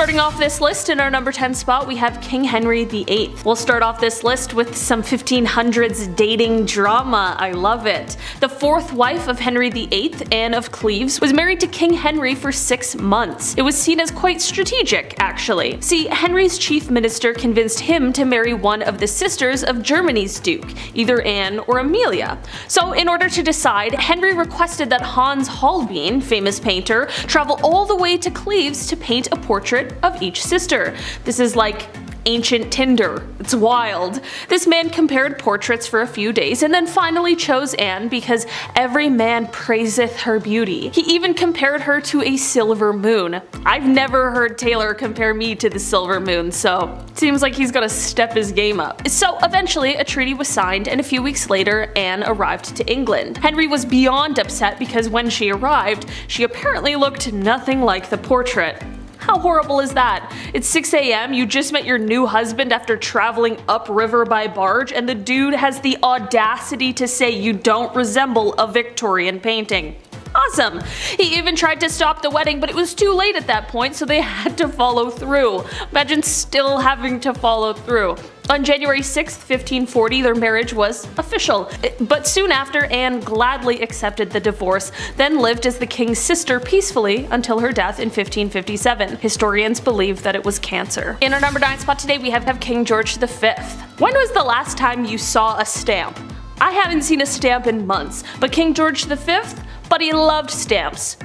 Starting off this list, in our number 10 spot we have King Henry VIII. We'll start off this list with some 1500s dating drama. I love it. The fourth wife of Henry VIII, Anne of Cleves, was married to King Henry for 6 months. It was seen as quite strategic, actually. See, Henry's chief minister convinced him to marry one of the sisters of Germany's duke, either Anne or Amelia. So in order to decide, Henry requested that Hans Holbein, famous painter, travel all the way to Cleves to paint a portrait of each sister. This is like ancient Tinder. It's wild. This man compared portraits for a few days and then finally chose Anne because every man praiseth her beauty. He even compared her to a silver moon. I've never heard Taylor compare me to the silver moon, so it seems like he's gotta step his game up. So eventually a treaty was signed, and a few weeks later Anne arrived to England. Henry was beyond upset because when she arrived, she apparently looked nothing like the portrait. How horrible is that? It's 6 AM, you just met your new husband after traveling upriver by barge, and the dude has the audacity to say you don't resemble a Victorian painting. Awesome! He even tried to stop the wedding, but it was too late at that point, so they had to follow through. Imagine still having to follow through. On January 6, 1540, their marriage was official, but soon after Anne gladly accepted the divorce, then lived as the king's sister peacefully until her death in 1557. Historians believe that it was cancer. In our number 9 spot today we have King George V. When was the last time you saw a stamp? I haven't seen a stamp in months, but King George V? But he loved stamps.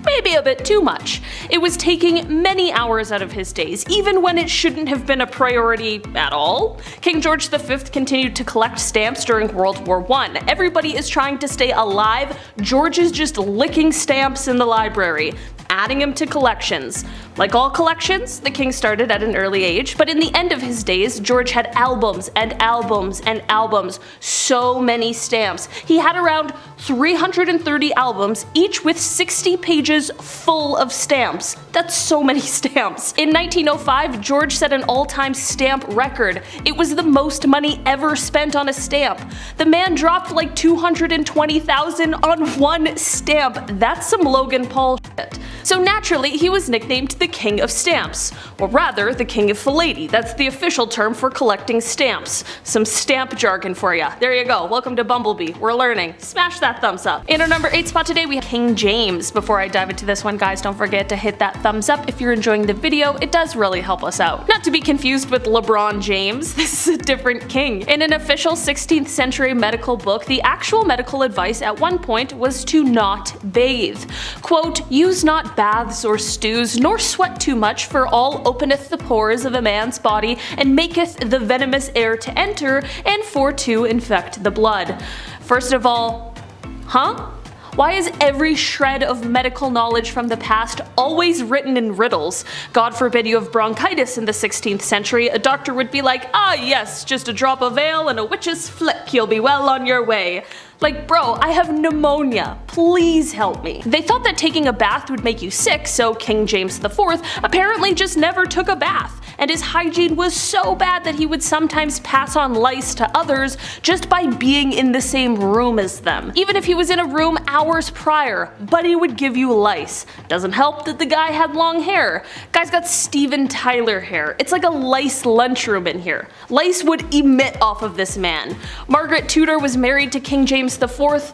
Maybe a bit too much. It was taking many hours out of his days, even when it shouldn't have been a priority at all. King George V continued to collect stamps during World War I. Everybody is trying to stay alive. George is just licking stamps in the library, adding them to collections. Like all collections, the king started at an early age, but in the end of his days, George had albums and albums and albums, so many stamps. He had around 330 albums, each with 60 pages full of stamps. That's so many stamps. In 1905, George set an all-time stamp record. It was the most money ever spent on a stamp. The man dropped like 220,000 on one stamp. That's some Logan Paul shit. So naturally, he was nicknamed the King of Stamps, or rather, the King of Philately. That's the official term for collecting stamps. Some stamp jargon for ya. There you go. Welcome to Bumblebee. We're learning. Smash that thumbs up. In our number 8 spot today, we have King James. Before I dive into this one, guys, don't forget to hit that thumbs up if you're enjoying the video. It does really help us out. Not to be confused with LeBron James. This is a different king. In an official 16th century medical book, the actual medical advice at one point was to not bathe. Quote, "Use not baths or stews, nor sweat too much, for all openeth the pores of a man's body, and maketh the venomous air to enter, and for to infect the blood." First of all, why is every shred of medical knowledge from the past always written in riddles? God forbid you have bronchitis in the 16th century, a doctor would be like, "Ah yes, just a drop of ale and a witch's flick, you'll be well on your way." Like, bro, I have pneumonia. Please help me. They thought that taking a bath would make you sick, so King James IV apparently just never took a bath, and his hygiene was so bad that he would sometimes pass on lice to others just by being in the same room as them. Even if he was in a room hours prior, but he would give you lice. Doesn't help that the guy had long hair. Guy's got Steven Tyler hair. It's like a lice lunchroom in here. Lice would emit off of this man. Margaret Tudor was married to King James IV.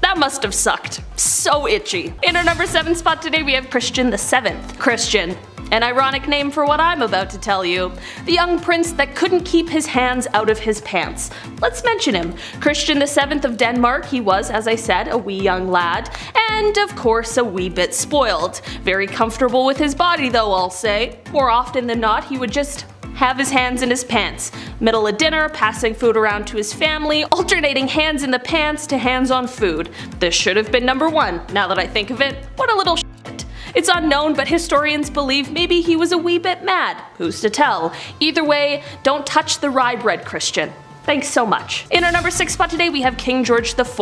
That must have sucked. So itchy. In our number 7 spot today we have Christian VII. Christian. An ironic name for what I'm about to tell you. The young prince that couldn't keep his hands out of his pants. Let's mention him. Christian VII of Denmark. He was, as I said, a wee young lad, and of course a wee bit spoiled. Very comfortable with his body though, I'll say. More often than not, he would just have his hands in his pants. Middle of dinner, passing food around to his family, alternating hands in the pants to hands on food. This should have been number 1, now that I think of it. What a little shit. It's unknown, but historians believe maybe he was a wee bit mad. Who's to tell? Either way, don't touch the rye bread, Christian. Thanks so much. In our number 6 spot today we have King George IV.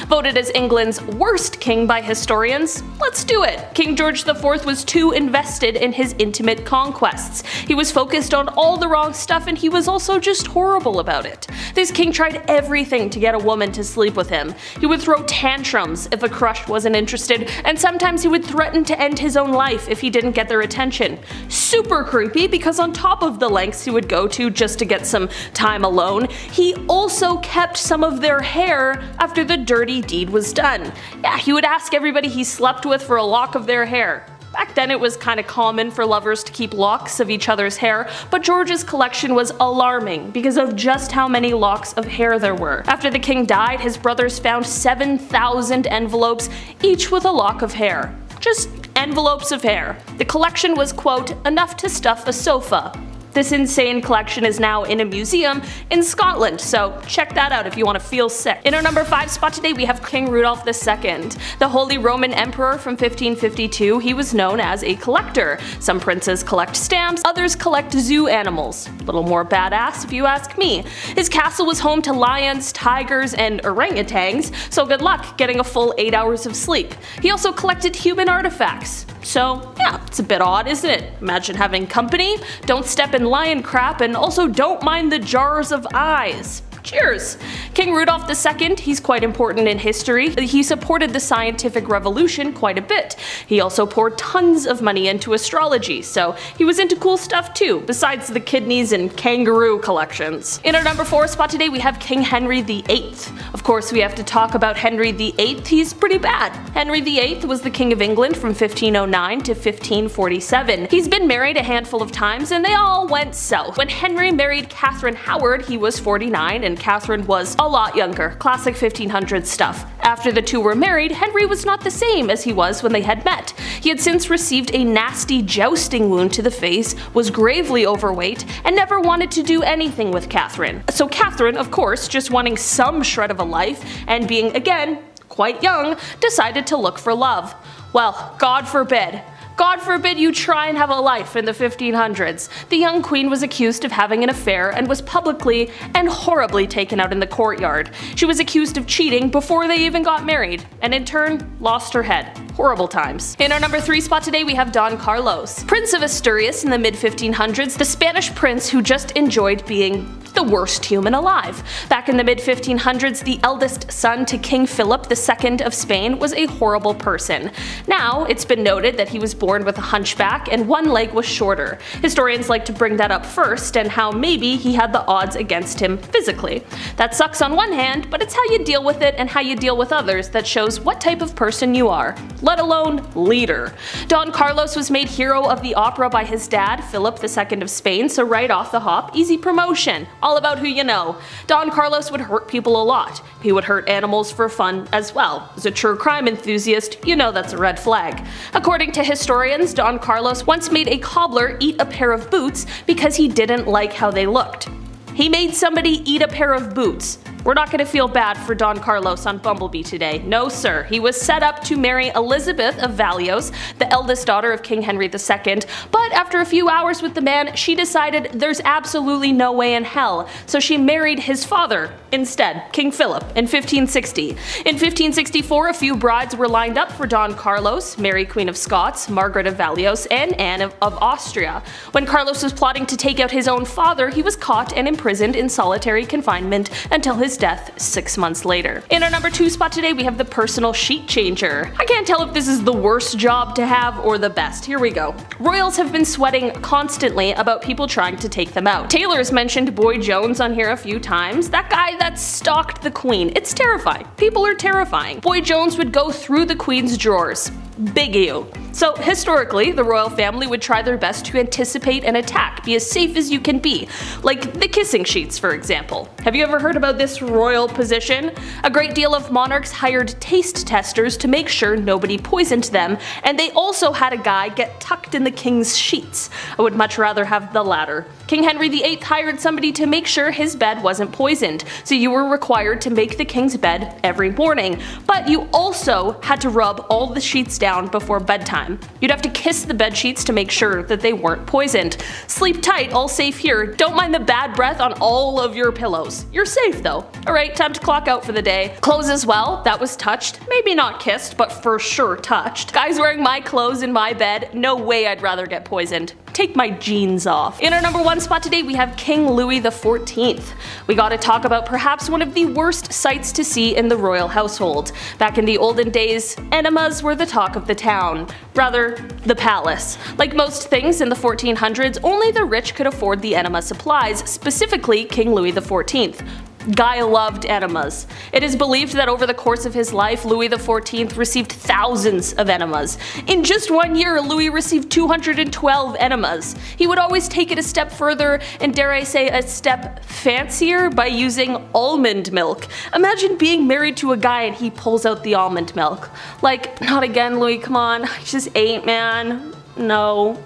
Voted as England's worst king by historians, let's do it. King George IV was too invested in his intimate conquests. He was focused on all the wrong stuff and he was also just horrible about it. This king tried everything to get a woman to sleep with him. He would throw tantrums if a crush wasn't interested, and sometimes he would threaten to end his own life if he didn't get their attention. Super creepy, because on top of the lengths he would go to just to get some time alone, he also kept some of their hair after the dirty deed was done. Yeah, he would ask everybody he slept with for a lock of their hair. Back then it was kinda common for lovers to keep locks of each other's hair, but George's collection was alarming because of just how many locks of hair there were. After the king died, his brothers found 7,000 envelopes, each with a lock of hair. Just envelopes of hair. The collection was, quote, enough to stuff a sofa. This insane collection is now in a museum in Scotland, so check that out if you want to feel sick. In our number 5 spot today we have King Rudolph II. The Holy Roman Emperor from 1552, he was known as a collector. Some princes collect stamps, others collect zoo animals. A little more badass if you ask me. His castle was home to lions, tigers, and orangutans, so good luck getting a full 8 hours of sleep. He also collected human artifacts. So yeah, it's a bit odd, isn't it? Imagine having company, don't step in lion crap, and also don't mind the jars of eyes. Cheers! King Rudolph II, he's quite important in history. He supported the scientific revolution quite a bit. He also poured tons of money into astrology, so he was into cool stuff too, besides the kidneys and kangaroo collections. In our number 4 spot today we have King Henry VIII. Of course we have to talk about Henry VIII, he's pretty bad. Henry VIII was the King of England from 1509 to 1547. He's been married a handful of times and they all went south. When Henry married Catherine Howard, he was 49 and Catherine was a lot younger, classic 1500s stuff. After the two were married, Henry was not the same as he was when they had met. He had since received a nasty jousting wound to the face, was gravely overweight, and never wanted to do anything with Catherine. So Catherine, of course, just wanting some shred of a life, and being, again, quite young, decided to look for love. Well, God forbid. God forbid you try and have a life in the 1500s. The young queen was accused of having an affair and was publicly and horribly taken out in the courtyard. She was accused of cheating before they even got married, and in turn, lost her head. Horrible times. In our number 3 spot today we have Don Carlos. Prince of Asturias in the mid-1500s, the Spanish prince who just enjoyed being the worst human alive. Back in the mid-1500s, the eldest son to King Philip II of Spain was a horrible person. Now, it's been noted that he was born with a hunchback and one leg was shorter. Historians like to bring that up first, and how maybe he had the odds against him physically. That sucks on one hand, but it's how you deal with it and how you deal with others that shows what type of person you are, let alone leader. Don Carlos was made hero of the opera by his dad, Philip II of Spain, so right off the hop, easy promotion. All about who you know. Don Carlos would hurt people a lot. He would hurt animals for fun as well. As a true crime enthusiast, you know that's a red flag. According to historians, Don Carlos once made a cobbler eat a pair of boots because he didn't like how they looked. He made somebody eat a pair of boots. We're not going to feel bad for Don Carlos on Bumblebee today. No sir, he was set up to marry Elizabeth of Valios, the eldest daughter of King Henry II, but after a few hours with the man, she decided there's absolutely no way in hell, so she married his father instead, King Philip, in 1560. In 1564, a few brides were lined up for Don Carlos, Mary Queen of Scots, Margaret of Valios, and Anne of Austria. When Carlos was plotting to take out his own father, he was caught and imprisoned in solitary confinement until his death 6 months later. In our number 2 spot today we have the personal sheet changer. I can't tell if this is the worst job to have or the best. Here we go. Royals have been sweating constantly about people trying to take them out. Taylor's mentioned Boy Jones on here a few times. That guy that stalked the queen. It's terrifying. People are terrifying. Boy Jones would go through the queen's drawers. Big ew. So historically, the royal family would try their best to anticipate an attack, be as safe as you can be, like the kissing sheets for example. Have you ever heard about this royal position? A great deal of monarchs hired taste testers to make sure nobody poisoned them, and they also had a guy get tucked in the king's sheets. I would much rather have the latter. King Henry VIII hired somebody to make sure his bed wasn't poisoned, so you were required to make the king's bed every morning, but you also had to rub all the sheets down before bedtime. time. You'd have to kiss the bedsheets to make sure that they weren't poisoned. Sleep tight, all safe here. Don't mind the bad breath on all of your pillows. You're safe though. Alright, time to clock out for the day. Clothes as well, that was touched. Maybe not kissed, but for sure touched. Guys wearing my clothes in my bed, no way I'd rather get poisoned. Take my jeans off. In our number 1 spot today, we have King Louis XIV. We gotta talk about perhaps one of the worst sights to see in the royal household. Back in the olden days, enemas were the talk of the town. Rather, the palace. Like most things in the 1400s, only the rich could afford the enema supplies, specifically King Louis XIV. Guy loved enemas. It is believed that over the course of his life, Louis XIV received thousands of enemas. In just 1 year, Louis received 212 enemas. He would always take it a step further, and dare I say a step fancier, by using almond milk. Imagine being married to a guy and he pulls out the almond milk. Like, not again, Louis, come on. I just ate, man. No.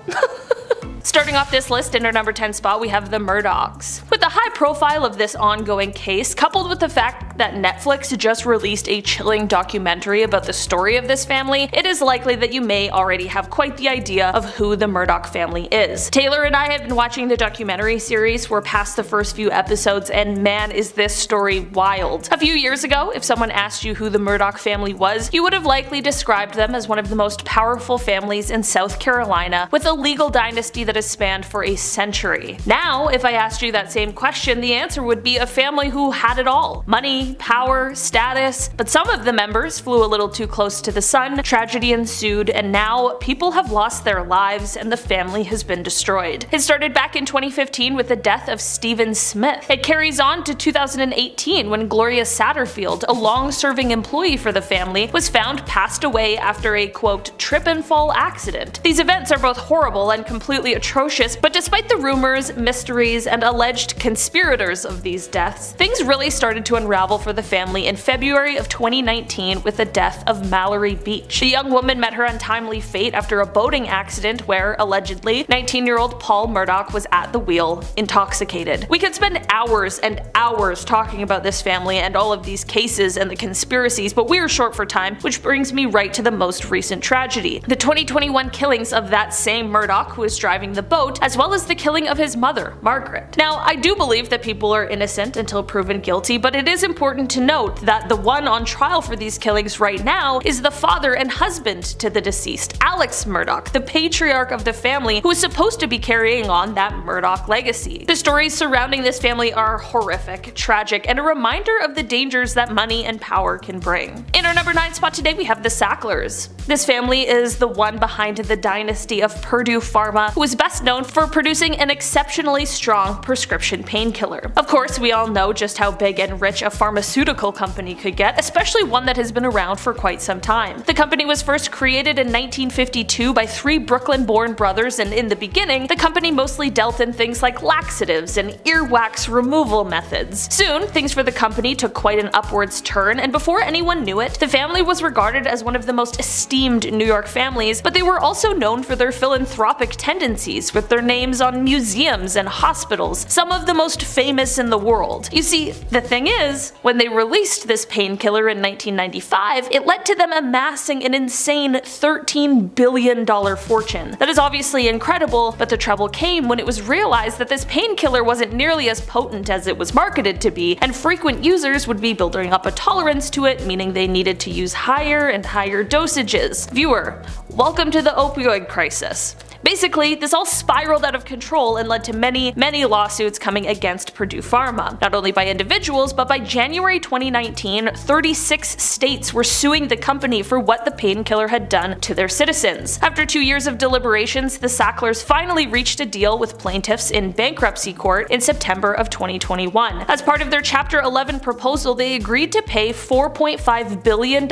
Starting off this list in our number 10 spot, we have the Murdochs. With the high profile of this ongoing case, coupled with the fact that Netflix just released a chilling documentary about the story of this family, it is likely that you may already have quite the idea of who the Murdoch family is. Taylor and I have been watching the documentary series. We're past the first few episodes, and man, is this story wild. A few years ago, if someone asked you who the Murdoch family was, you would have likely described them as one of the most powerful families in South Carolina, with a legal dynasty that has spanned for a century. Now, if I asked you that same question, the answer would be a family who had it all. Money, power, status, but some of the members flew a little too close to the sun, tragedy ensued, and now people have lost their lives and the family has been destroyed. It started back in 2015 with the death of Stephen Smith. It carries on to 2018 when Gloria Satterfield, a long-serving employee for the family, was found passed away after a quote trip and fall accident. These events are both horrible and completely atrocious, but despite the rumors, mysteries, and alleged conspirators of these deaths, things really started to unravel for the family in February of 2019 with the death of Mallory Beach. The young woman met her untimely fate after a boating accident where, allegedly, 19-year-old Paul Murdoch was at the wheel, intoxicated. We could spend hours and hours talking about this family and all of these cases and the conspiracies, but we are short for time, which brings me right to the most recent tragedy. The 2021 killings of that same Murdoch who was driving the boat, as well as the killing of his mother, Margaret. Now, I do believe that people are innocent until proven guilty, but it is important to note that the one on trial for these killings right now is the father and husband to the deceased, Alex Murdoch, the patriarch of the family who is supposed to be carrying on that Murdoch legacy. The stories surrounding this family are horrific, tragic, and a reminder of the dangers that money and power can bring. In our number 9 spot today, we have the Sacklers. This family is the one behind the dynasty of Purdue Pharma, who is best known for producing an exceptionally strong prescription painkiller. Of course, we all know just how big and rich a pharmaceutical company could get, especially one that has been around for quite some time. The company was first created in 1952 by 3 Brooklyn-born brothers, and in the beginning, the company mostly dealt in things like laxatives and earwax removal methods. Soon, things for the company took quite an upwards turn, and before anyone knew it, the family was regarded as one of the most esteemed New York families, but they were also known for their philanthropic tendencies, with their names on museums and hospitals, some of the most famous in the world. You see, the thing is, when they released this painkiller in 1995, it led to them amassing an insane $13 billion fortune. That is obviously incredible, but the trouble came when it was realized that this painkiller wasn't nearly as potent as it was marketed to be, and frequent users would be building up a tolerance to it, meaning they needed to use higher and higher dosages. Viewer, welcome to the opioid crisis. Basically, this all spiraled out of control and led to many lawsuits coming against Purdue Pharma. Not only by individuals, but by January 2019, 36 states were suing the company for what the painkiller had done to their citizens. After 2 years of deliberations, the Sacklers finally reached a deal with plaintiffs in bankruptcy court in September of 2021. As part of their Chapter 11 proposal, they agreed to pay $4.5 billion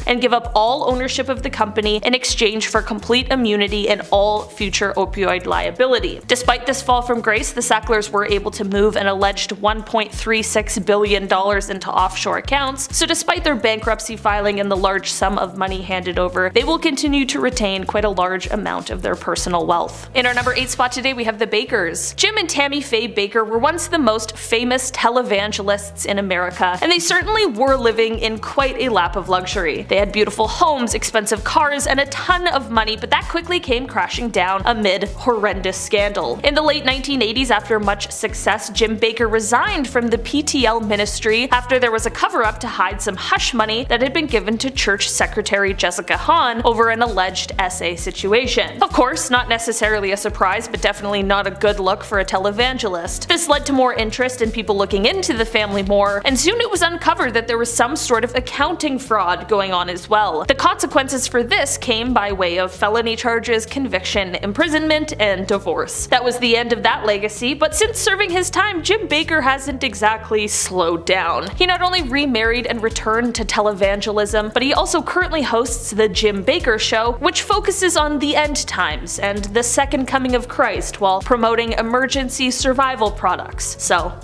and give up all ownership of the company in exchange for complete immunity in all future opioid liability. Despite this fall from grace, the Sacklers were able to move an alleged $1.36 billion into offshore accounts, so despite their bankruptcy filing and the large sum of money handed over, they will continue to retain quite a large amount of their personal wealth. In our number 8 spot today, we have the Bakers. Jim and Tammy Faye Baker were once the most famous televangelists in America, and they certainly were living in quite a lap of luxury. They had beautiful homes, expensive cars, and a ton of money, but that quickly came crashing down amid horrendous scandal. In the late 1980s, after much success, Jim Baker resigned from the PTL ministry after there was a cover-up to hide some hush money that had been given to church secretary Jessica Hahn over an alleged SA situation. Of course, not necessarily a surprise, but definitely not a good look for a televangelist. This led to more interest in people looking into the family more, and soon it was uncovered that there was some sort of accounting fraud going on as well. The consequences for this came by way of felony charges, conviction, imprisonment, and divorce. That was the end of that legacy, but since serving his time, Jim Baker hasn't exactly slowed down. He not only remarried and returned to televangelism, but he also currently hosts The Jim Baker Show, which focuses on the end times and the second coming of Christ while promoting emergency survival products. So,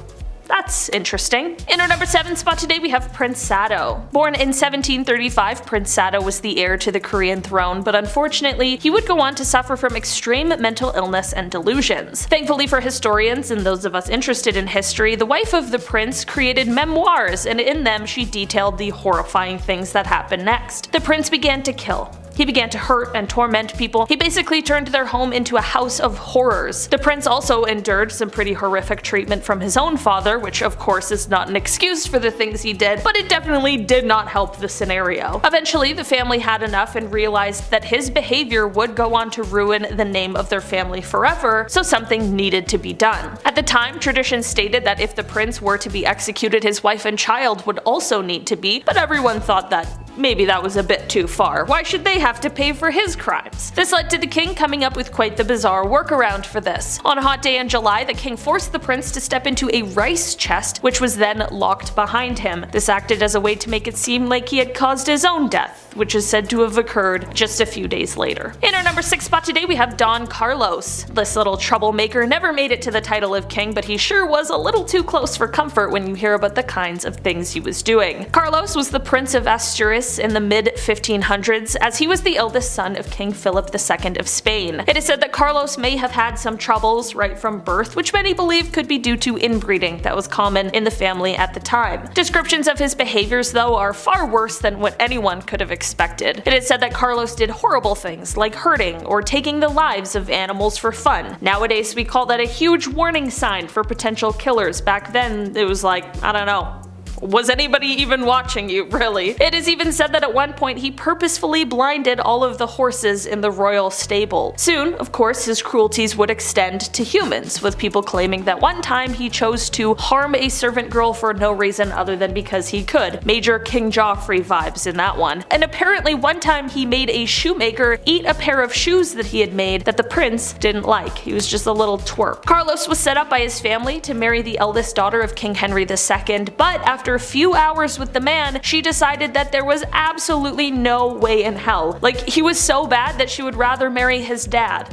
that's interesting. In our number 7 spot today, we have Prince Sado. Born in 1735, Prince Sado was the heir to the Korean throne, but unfortunately, he would go on to suffer from extreme mental illness and delusions. Thankfully for historians and those of us interested in history, the wife of the prince created memoirs, and in them she detailed the horrifying things that happened next. The prince began to kill. He began to hurt and torment people. He basically turned their home into a house of horrors. The prince also endured some pretty horrific treatment from his own father, which of course is not an excuse for the things he did, but it definitely did not help the scenario. Eventually, the family had enough and realized that his behavior would go on to ruin the name of their family forever, so something needed to be done. At the time, tradition stated that if the prince were to be executed, his wife and child would also need to be, but everyone thought that maybe that was a bit too far. Why should they have to pay for his crimes? This led to the king coming up with quite the bizarre workaround for this. On a hot day in July, the king forced the prince to step into a rice chest, which was then locked behind him. This acted as a way to make it seem like he had caused his own death, which is said to have occurred just a few days later. In our number 6 spot today, we have Don Carlos. This little troublemaker never made it to the title of king, but he sure was a little too close for comfort when you hear about the kinds of things he was doing. Carlos was the Prince of Asturias in the mid-1500s, as he was the eldest son of King Philip II of Spain. It is said that Carlos may have had some troubles right from birth, which many believe could be due to inbreeding that was common in the family at the time. Descriptions of his behaviors, though, are far worse than what anyone could have expected. It is said that Carlos did horrible things like hurting or taking the lives of animals for fun. Nowadays, we call that a huge warning sign for potential killers. Back then, it was like, I don't know. Was anybody even watching you, really? It is even said that at one point he purposefully blinded all of the horses in the royal stable. Soon, of course, his cruelties would extend to humans, with people claiming that one time he chose to harm a servant girl for no reason other than because he could. Major King Joffrey vibes in that one. And apparently one time he made a shoemaker eat a pair of shoes that he had made that the prince didn't like. He was just a little twerp. Carlos was set up by his family to marry the eldest daughter of King Henry II, but after a few hours with the man, she decided that there was absolutely no way in hell. Like, he was so bad that she would rather marry his dad.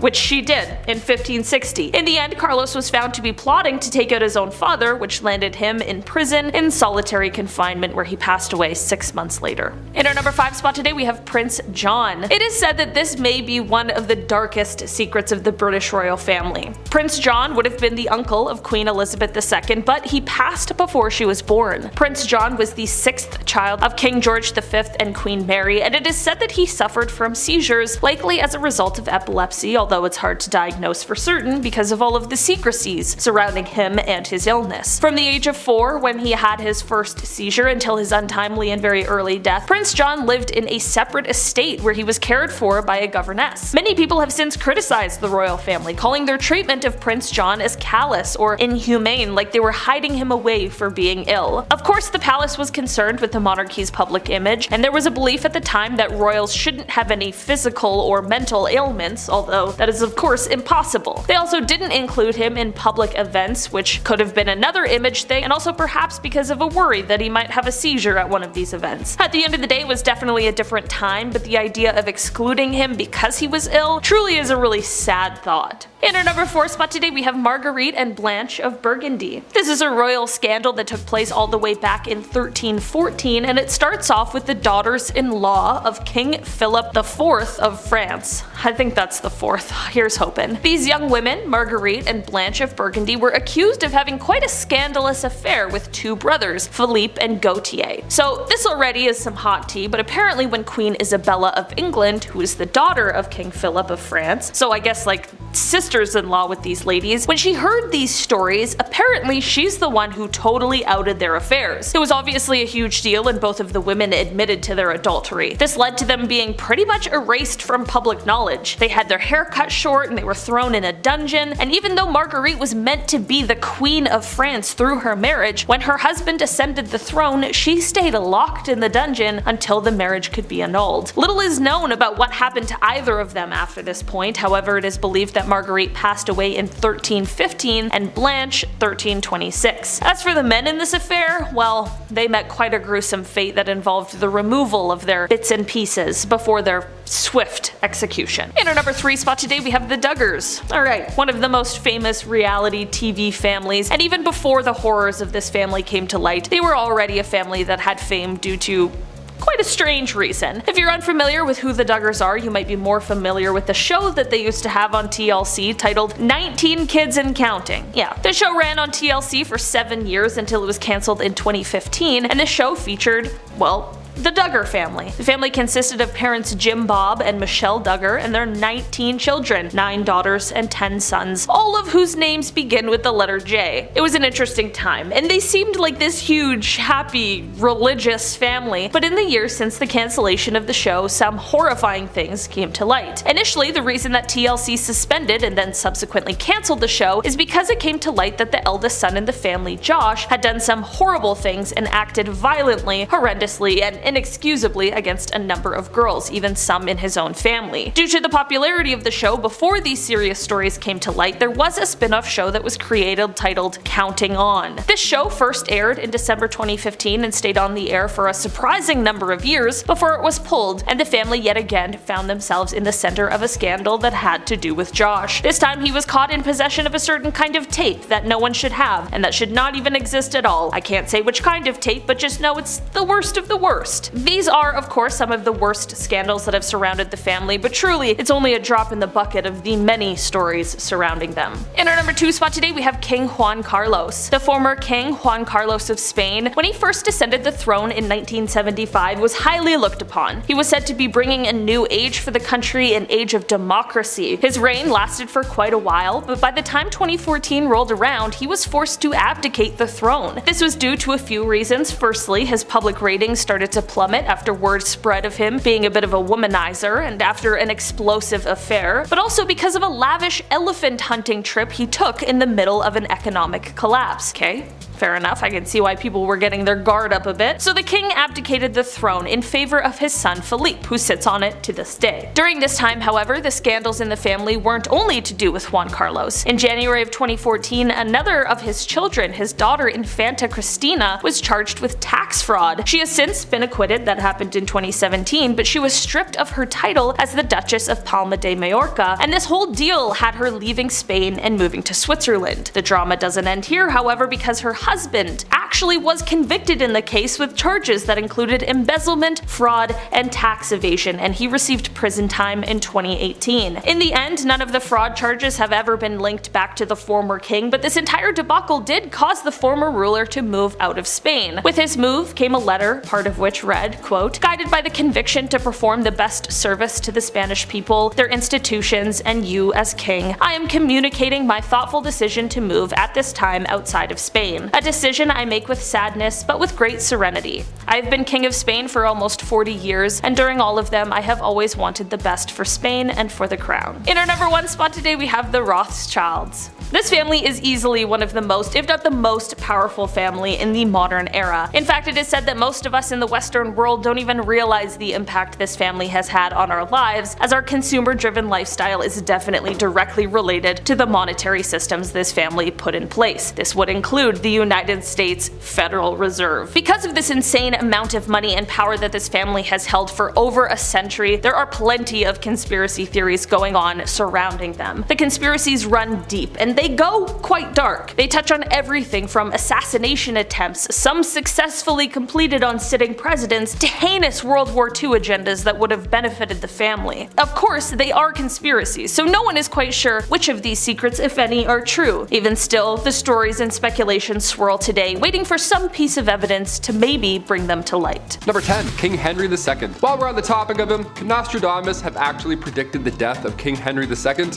Which she did in 1560. In the end, Carlos was found to be plotting to take out his own father, which landed him in prison in solitary confinement, where he passed away 6 months later. In our number 5 spot today, we have Prince John. It is said that this may be one of the darkest secrets of the British royal family. Prince John would have been the uncle of Queen Elizabeth II, but he passed before she was born. Prince John was the 6th child of King George V and Queen Mary, and it is said that he suffered from seizures, likely as a result of epilepsy, although it's hard to diagnose for certain because of all of the secrecies surrounding him and his illness. From the age of 4, when he had his first seizure, until his untimely and very early death, Prince John lived in a separate estate where he was cared for by a governess. Many people have since criticized the royal family, calling their treatment of Prince John as callous or inhumane, like they were hiding him away for being ill. Of course, the palace was concerned with the monarchy's public image, and there was a belief at the time that royals shouldn't have any physical or mental ailments, although that is of course impossible. They also didn't include him in public events, which could have been another image thing, and also perhaps because of a worry that he might have a seizure at one of these events. At the end of the day, it was definitely a different time, but the idea of excluding him because he was ill truly is a really sad thought. In our number 4 spot today, we have Marguerite and Blanche of Burgundy. This is a royal scandal that took place all the way back in 1314, and it starts off with the daughters-in-law of King Philip IV of France. I think that's the 4th. Here's hoping. These young women, Marguerite and Blanche of Burgundy, were accused of having quite a scandalous affair with 2 brothers, Philippe and Gautier. So this already is some hot tea, but apparently when Queen Isabella of England, who is the daughter of King Philip of France, so I guess like sisters-in-law with these ladies, when she heard these stories, apparently she's the one who totally outed their affairs. It was obviously a huge deal, and both of the women admitted to their adultery. This led to them being pretty much erased from public knowledge. They had their hair cut short and they were thrown in a dungeon, and even though Marguerite was meant to be the Queen of France through her marriage, when her husband ascended the throne, she stayed locked in the dungeon until the marriage could be annulled. Little is known about what happened to either of them after this point. However, it is believed that Marguerite passed away in 1315 and Blanche 1326. As for the men in this affair, well, they met quite a gruesome fate that involved the removal of their bits and pieces before their swift execution. In our number 3 spot today, we have the Duggars. Alright, one of the most famous reality TV families, and even before the horrors of this family came to light, they were already a family that had fame due to quite a strange reason. If you're unfamiliar with who the Duggars are, you might be more familiar with the show that they used to have on TLC titled 19 Kids and Counting. Yeah, the show ran on TLC for 7 years until it was cancelled in 2015, and the show featured, well, the Duggar family. The family consisted of parents Jim Bob and Michelle Duggar and their 19 children, 9 daughters and 10 sons, all of whose names begin with the letter J. It was an interesting time, and they seemed like this huge, happy, religious family, but in the years since the cancellation of the show, some horrifying things came to light. Initially, the reason that TLC suspended and then subsequently cancelled the show is because it came to light that the eldest son in the family, Josh, had done some horrible things and acted violently, horrendously, and inexcusably against a number of girls, even some in his own family. Due to the popularity of the show before these serious stories came to light, there was a spin-off show that was created titled Counting On. This show first aired in December 2015 and stayed on the air for a surprising number of years before it was pulled, and the family yet again found themselves in the center of a scandal that had to do with Josh. This time he was caught in possession of a certain kind of tape that no one should have, and that should not even exist at all. I can't say which kind of tape, but just know it's the worst of the worst. These are, of course, some of the worst scandals that have surrounded the family, but truly, it's only a drop in the bucket of the many stories surrounding them. In our number 2 spot today, we have King Juan Carlos. The former King Juan Carlos of Spain, when he first ascended the throne in 1975, was highly looked upon. He was said to be bringing a new age for the country, an age of democracy. His reign lasted for quite a while, but by the time 2014 rolled around, he was forced to abdicate the throne. This was due to a few reasons. Firstly, his public ratings started to plummet after word spread of him being a bit of a womanizer and after an explosive affair, but also because of a lavish elephant hunting trip he took in the middle of an economic collapse. Okay, fair enough, I can see why people were getting their guard up a bit. So the king abdicated the throne in favor of his son Philippe, who sits on it to this day. During this time, however, the scandals in the family weren't only to do with Juan Carlos. In January of 2014, another of his children, his daughter Infanta Cristina, was charged with tax fraud. She has since been acquitted. That happened in 2017, but she was stripped of her title as the Duchess of Palma de Mallorca, and this whole deal had her leaving Spain and moving to Switzerland. The drama doesn't end here, however, because her husband actually was convicted in the case with charges that included embezzlement, fraud, and tax evasion, and he received prison time in 2018. In the end, none of the fraud charges have ever been linked back to the former king, but this entire debacle did cause the former ruler to move out of Spain. With his move came a letter, part of which read, quote, "Guided by the conviction to perform the best service to the Spanish people, their institutions, and you as king, I am communicating my thoughtful decision to move at this time outside of Spain. a decision I make with sadness but with great serenity. I've been king of Spain for almost 40 years, and during all of them I have always wanted the best for Spain and for the crown. In our number 1 spot today we have the Rothschilds. This family is easily one of the most, if not the most, powerful family in the modern era. In fact, it is said that most of us in the Western world don't even realize the impact this family has had on our lives, as our consumer-driven lifestyle is definitely directly related to the monetary systems this family put in place. This would include the United States Federal Reserve. Because of this insane amount of money and power that this family has held for over a century, there are plenty of conspiracy theories going on surrounding them. The conspiracies run deep, and they go quite dark. They touch on everything from assassination attempts, some successfully completed on sitting presidents, to heinous World War II agendas that would have benefited the family. Of course, they are conspiracies, so no one is quite sure which of these secrets, if any, are true. Even still, the stories and speculations swirl today, waiting for some piece of evidence to maybe bring them to light. Number 10. King Henry II. While we're on the topic of him, could Nostradamus have actually predicted the death of King Henry II?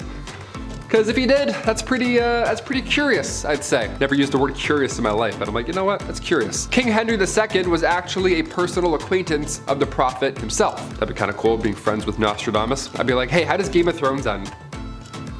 Because if he did, that's pretty curious, I'd say. Never used the word curious in my life, but I'm like, you know what? That's curious. King Henry II was actually a personal acquaintance of the prophet himself. That'd be kind of cool, being friends with Nostradamus. I'd be like, hey, how does Game of Thrones end?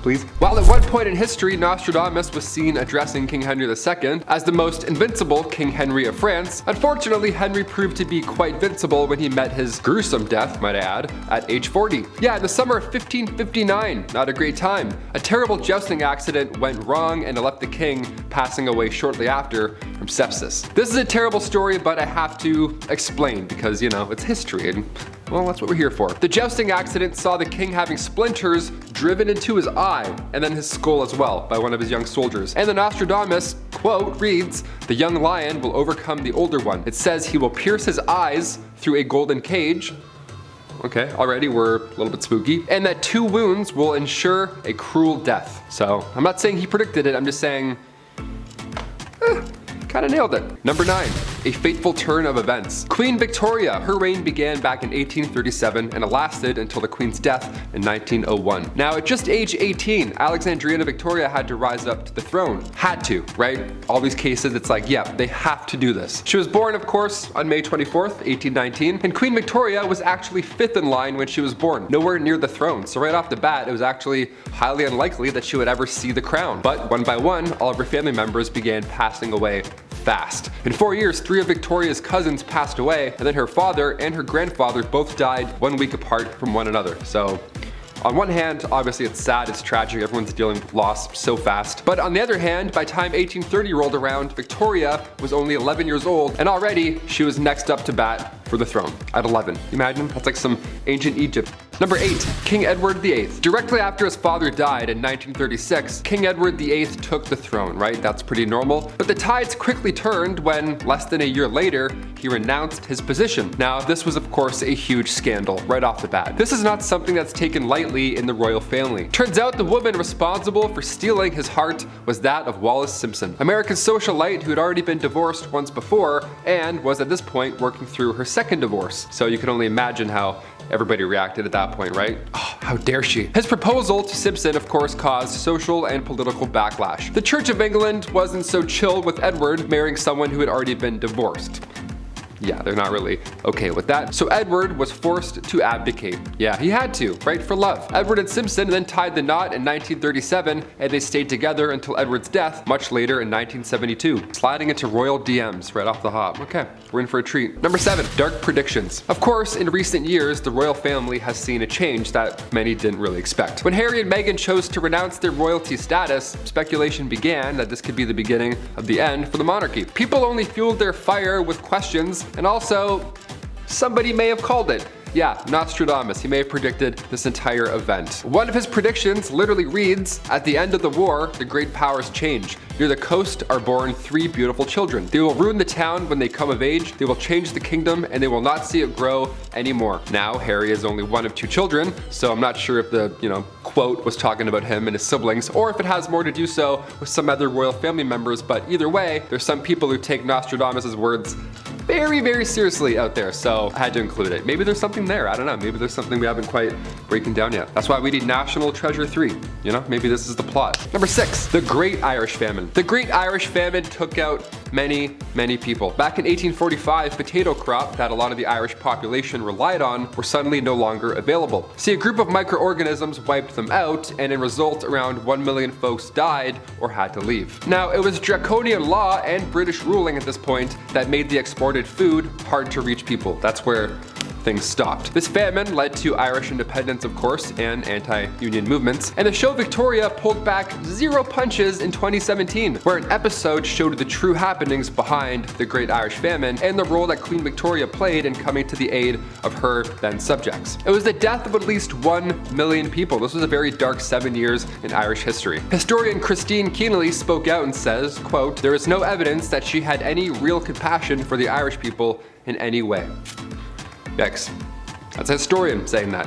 Please. While at one point in history Nostradamus was seen addressing King Henry II as the most invincible King Henry of France, unfortunately Henry proved to be quite vincible when he met his gruesome death, might I add, at age 40. Yeah, in the summer of 1559, not a great time. A terrible jousting accident went wrong and it left the king passing away shortly after from sepsis. This is a terrible story, but I have to explain because, you know, it's history and, well, that's what we're here for. The jousting accident saw the king having splinters driven into his eye and then his skull as well by one of his young soldiers. And the Nostradamus quote reads, "The young lion will overcome the older one. It says he will pierce his eyes through a golden cage." Okay, already we're a little bit spooky. "And that 2 wounds will ensure a cruel death." So I'm not saying he predicted it, I'm just saying, kind of nailed it. Number 9. A fateful turn of events. Queen Victoria. Her reign began back in 1837 and it lasted until the Queen's death in 1901. Now at just age 18, Alexandrina Victoria had to rise up to the throne. Had to, right? All these cases, it's like, yeah, they have to do this. She was born, of course, on May 24th, 1819, and Queen Victoria was actually 5th in line when she was born, nowhere near the throne. So right off the bat, it was actually highly unlikely that she would ever see the crown. But one by one, all of her family members began passing away fast. In 4 years, 3 of Victoria's cousins passed away, and then her father and her grandfather both died 1 week apart from one another. So on one hand, obviously it's sad, it's tragic, everyone's dealing with loss so fast. But on the other hand, by the time 1830 rolled around, Victoria was only 11 years old, and already she was next up to bat for the throne at 11. Imagine, that's like some ancient Egypt. Number 8. King Edward VIII. Directly after his father died in 1936, King Edward VIII took the throne, right? That's pretty normal. But the tides quickly turned when, less than a year later, he renounced his position. Now, this was of course a huge scandal right off the bat. This is not something that's taken lightly in the royal family. Turns out the woman responsible for stealing his heart was that of Wallis Simpson, American socialite who had already been divorced once before and was at this point working through her second divorce. So you can only imagine how everybody reacted at that point, right? Oh, how dare she? His proposal to Simpson, of course, caused social and political backlash. The Church of England wasn't so chill with Edward marrying someone who had already been divorced. Yeah, they're not really okay with that. So Edward was forced to abdicate. Yeah, he had to, right, for love. Edward and Simpson then tied the knot in 1937, and they stayed together until Edward's death much later in 1972. Sliding into royal DMs right off the hop. Okay, we're in for a treat. Number 7, dark predictions. Of course, in recent years, the royal family has seen a change that many didn't really expect. When Harry and Meghan chose to renounce their royalty status, speculation began that this could be the beginning of the end for the monarchy. People only fueled their fire with questions, and also, somebody may have called it. Yeah, Nostradamus, he may have predicted this entire event. One of his predictions literally reads, "At the end of the war, the great powers change. Near the coast are born 3 beautiful children. They will ruin the town when they come of age, they will change the kingdom, and they will not see it grow anymore." Now, Harry is only one of 2 children, so I'm not sure if the, quote was talking about him and his siblings, or if it has more to do so with some other royal family members, but either way, there's some people who take Nostradamus' words very, very seriously out there, so I had to include it. Maybe there's something there, I don't know, maybe there's something we haven't quite breaking down yet. That's why we need National Treasure 3, maybe this is the plot. Number 6, the Great Irish Famine. The Great Irish Famine took out many people. Back in 1845, potato crop that a lot of the Irish population relied on were suddenly no longer available. See, a group of microorganisms wiped them out, and in result, around 1 million folks died or had to leave. Now, it was draconian law and British ruling at this point that made the exported food hard to reach people. That's where things stopped. This famine led to Irish independence, of course, and anti-union movements, and the show Victoria pulled back zero punches in 2017, where an episode showed the true happenings behind the Great Irish Famine and the role that Queen Victoria played in coming to the aid of her then subjects. It was the death of at least 1 million people. This was a very dark 7 years in Irish history. Historian Christine Keneally spoke out and says, quote, "There is no evidence that she had any real compassion for the Irish people in any way." Yikes. That's a historian saying that.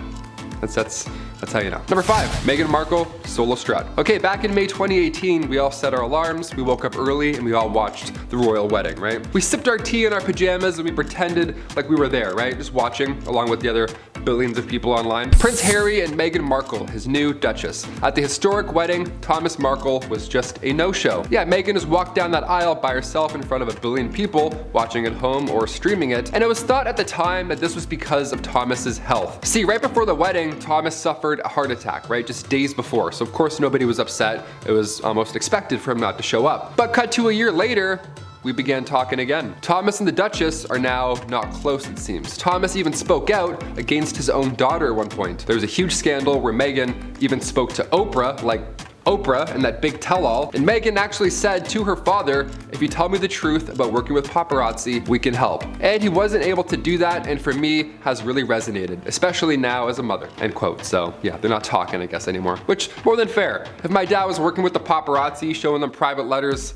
That's how you know. Number 5, Meghan Markle, solo strut. Okay, back in May 2018, we all set our alarms, we woke up early, and we all watched the royal wedding, right? We sipped our tea in our pajamas and we pretended like we were there, right? Just watching, along with the other billions of people online. Prince Harry and Meghan Markle, his new Duchess. At the historic wedding, Thomas Markle was just a no-show. Yeah, Meghan has walked down that aisle by herself in front of 1 billion people watching at home or streaming it, and it was thought at the time that this was because of Thomas's health. See, right before the wedding, Thomas suffered a heart attack, right? Just days before, so of course nobody was upset. It was almost expected for him not to show up. But cut to a year later, we began talking again. Thomas and the Duchess are now not close, it seems. Thomas even spoke out against his own daughter at one point. There was a huge scandal where Meghan even spoke to Oprah, like Oprah and that big tell-all, and Meghan actually said to her father, "If you tell me the truth about working with paparazzi, we can help." And he wasn't able to do that, and for me, has really resonated, especially now as a mother, end quote. So yeah, they're not talking, I guess, anymore, which more than fair. If my dad was working with the paparazzi, showing them private letters,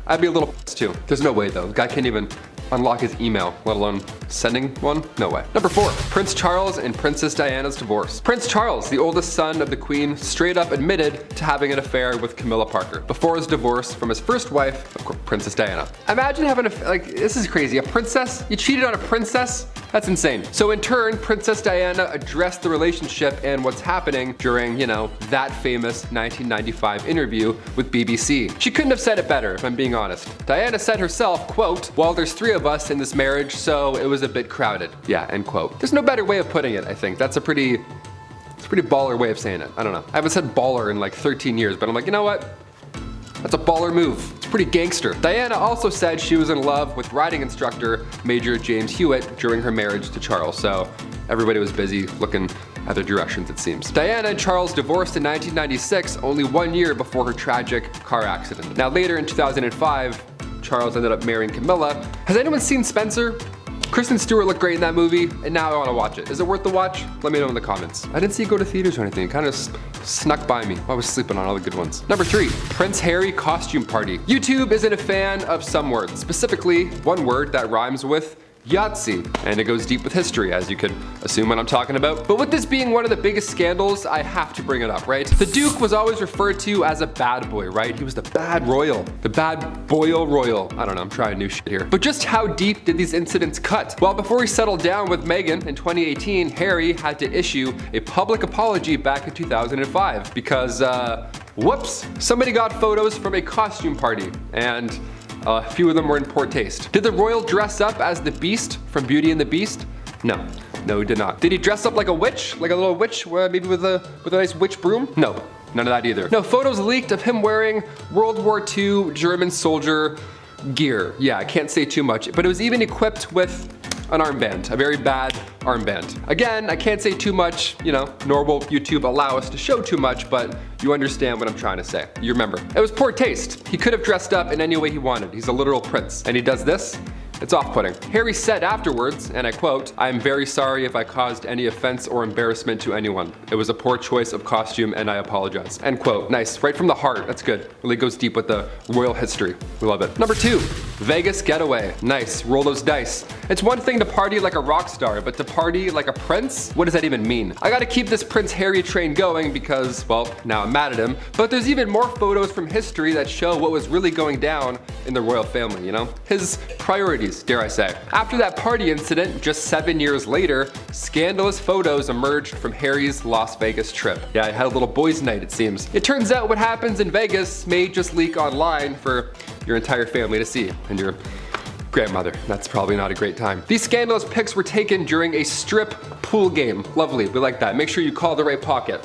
I'd be a little pissed too. There's no way though, the guy can't even unlock his email, let alone sending one? No way. Number 4, Prince Charles and Princess Diana's divorce. Prince Charles, the oldest son of the Queen, straight up admitted to having an affair with Camilla Parker before his divorce from his first wife, of course, Princess Diana. Imagine having this is crazy. A princess? You cheated on a princess? That's insane. So in turn, Princess Diana addressed the relationship and what's happening during, that famous 1995 interview with BBC. She couldn't have said it better, if I'm being honest. Diana said herself, quote, "Well, there's 3 of us in this marriage, so it was a bit crowded." Yeah, end quote. There's no better way of putting it, I think. It's a pretty baller way of saying it. I don't know. I haven't said baller in like 13 years, but I'm like, you know what? That's a baller move. It's pretty gangster. Diana also said she was in love with riding instructor Major James Hewitt during her marriage to Charles, so everybody was busy looking at their directions, it seems. Diana and Charles divorced in 1996, only 1 year before her tragic car accident. Now later in 2005, Charles ended up marrying Camilla. Has anyone seen Spencer? Kristen Stewart looked great in that movie, and now I want to watch it. Is it worth the watch? Let me know in the comments. I didn't see it go to theaters or anything. It kind of snuck by me while I was sleeping on all the good ones. Number 3, Prince Harry costume party. YouTube isn't a fan of some words, specifically one word that rhymes with Yahtzee, and it goes deep with history, as you could assume what I'm talking about. But with this being one of the biggest scandals, I have to bring it up, right? The Duke was always referred to as a bad boy, right? He was the bad royal, the bad boyle royal. I don't know, I'm trying new shit here. But just how deep did these incidents cut? Well, before he settled down with Meghan in 2018, Harry had to issue a public apology back in 2005 because, whoops, somebody got photos from a costume party, and a few of them were in poor taste. Did the royal dress up as the Beast from Beauty and the Beast? No, he did not. Did he dress up like a witch? Like a little witch, maybe with a nice witch broom? No, none of that either. No, photos leaked of him wearing World War II German soldier gear. Yeah, I can't say too much, but it was even equipped with an armband, a very bad armband. Again, I can't say too much, nor will YouTube allow us to show too much, but you understand what I'm trying to say. You remember. It was poor taste. He could have dressed up in any way he wanted. He's a literal prince. And he does this? It's off-putting. Harry said afterwards, and I quote, "I am very sorry if I caused any offense or embarrassment to anyone. It was a poor choice of costume and I apologize." End quote. Nice, right from the heart. That's good. Really goes deep with the royal history. We love it. Number 2, Vegas getaway. Nice, roll those dice. It's one thing to party like a rock star, but to party like a prince? What does that even mean? I gotta keep this Prince Harry train going because, well, now I'm mad at him, but there's even more photos from history that show what was really going down in the royal family, His priorities. 30s, dare I say. After that party incident, just 7 years later, scandalous photos emerged from Harry's Las Vegas trip. Yeah, I had a little boys' night, it seems. It turns out what happens in Vegas may just leak online for your entire family to see, and your grandmother. That's probably not a great time. These scandalous pics were taken during a strip pool game. Lovely, we like that. Make sure you call the right pocket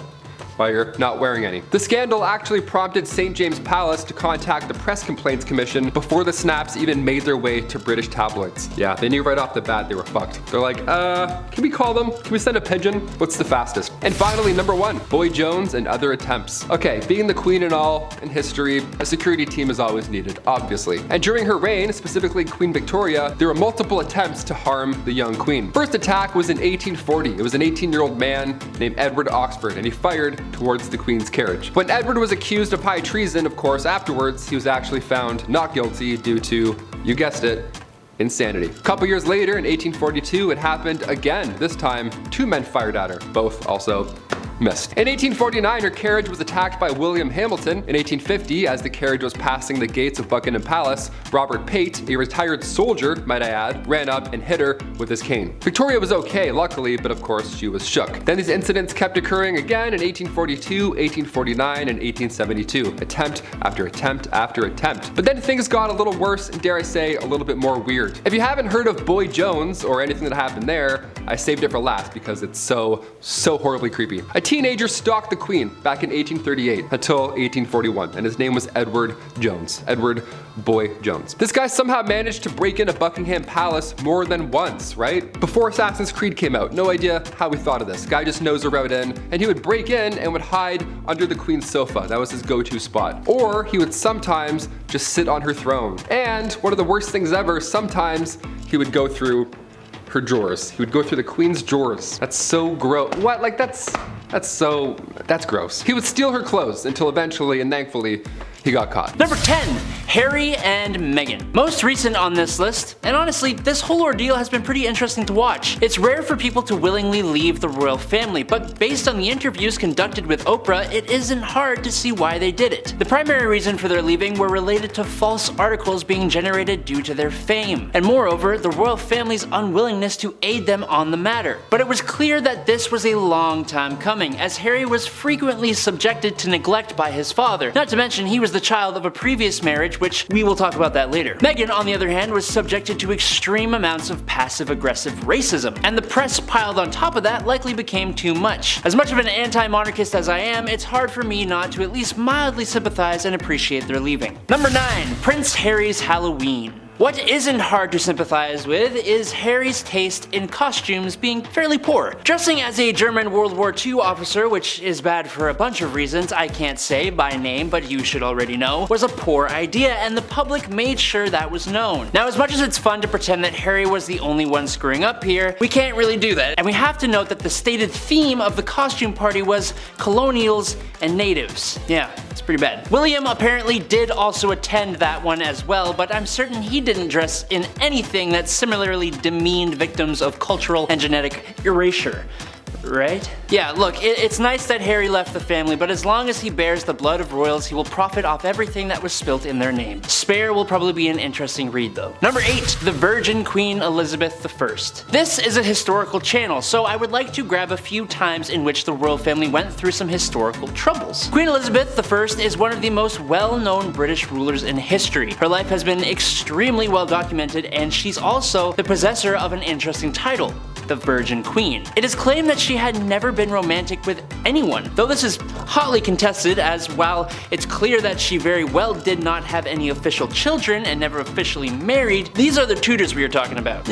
while you're not wearing any. The scandal actually prompted St. James Palace to contact the Press Complaints Commission before the snaps even made their way to British tabloids. Yeah, they knew right off the bat they were fucked. They're like, can we call them? Can we send a pigeon? What's the fastest? And finally, number 1, Boy Jones and other attempts. Okay, being the queen and all in history, a security team is always needed, obviously. And during her reign, specifically Queen Victoria, there were multiple attempts to harm the young queen. First attack was in 1840. It was an 18-year-old man named Edward Oxford, and he fired towards the Queen's carriage. When Edward was accused of high treason, of course, afterwards, he was actually found not guilty due to, you guessed it, insanity. A couple years later, in 1842, it happened again. This time, 2 men fired at her, both also missed. In 1849, her carriage was attacked by William Hamilton. In 1850, as the carriage was passing the gates of Buckingham Palace, Robert Pate, a retired soldier, might I add, ran up and hit her with his cane. Victoria was okay, luckily, but of course she was shook. Then these incidents kept occurring again in 1842, 1849, and 1872. Attempt after attempt after attempt. But then things got a little worse and, dare I say, a little bit more weird. If you haven't heard of Boy Jones or anything that happened there, I saved it for last because it's so horribly creepy. A teenager stalked the Queen back in 1838 until 1841, and his name was Edward Jones. Edward Boy Jones. This guy somehow managed to break into Buckingham Palace more than once, right? Before Assassin's Creed came out, no idea how we thought of this. Guy just knows a route in, and he would break in and would hide under the Queen's sofa. That was his go-to spot. Or he would sometimes just sit on her throne. And one of the worst things ever, sometimes he would go through her drawers. He would go through the Queen's drawers. That's so gross. What? Like that's gross. He would steal her clothes until eventually and thankfully he got caught. Number 10, Harry and Meghan. Most recent on this list, and honestly, this whole ordeal has been pretty interesting to watch. It's rare for people to willingly leave the royal family, but based on the interviews conducted with Oprah, it isn't hard to see why they did it. The primary reason for their leaving were related to false articles being generated due to their fame, and moreover, the royal family's unwillingness to aid them on the matter. But it was clear that this was a long time coming, as Harry was frequently subjected to neglect by his father, not to mention he was the child of a previous marriage, which we will talk about that later. Meghan, on the other hand, was subjected to extreme amounts of passive-aggressive racism, and the press piled on top of that likely became too much. As much of an anti-monarchist as I am, it's hard for me not to at least mildly sympathize and appreciate their leaving. Number 9, Prince Harry's Halloween. What isn't hard to sympathize with is Harry's taste in costumes being fairly poor. Dressing as a German World War II officer, which is bad for a bunch of reasons I can't say by name but you should already know, was a poor idea, and the public made sure that was known. Now, as much as it's fun to pretend that Harry was the only one screwing up here, we can't really do that, and we have to note that the stated theme of the costume party was colonials and natives. Yeah, it's pretty bad. William apparently did also attend that one as well, but I'm certain he didn't dress in anything that similarly demeaned victims of cultural and genetic erasure. Right? Yeah, look, it's nice that Harry left the family, but as long as he bears the blood of royals, he will profit off everything that was spilt in their name. Spare will probably be an interesting read though. Number 8, the Virgin Queen Elizabeth I. This is a historical channel, so I would like to grab a few times in which the royal family went through some historical troubles. Queen Elizabeth I is one of the most well-known British rulers in history. Her life has been extremely well documented, and she's also the possessor of an interesting title, the Virgin Queen. It is claimed that she had never been romantic with anyone, though this is hotly contested, as while it's clear that she very well did not have any official children and never officially married, these are the Tudors we are talking about.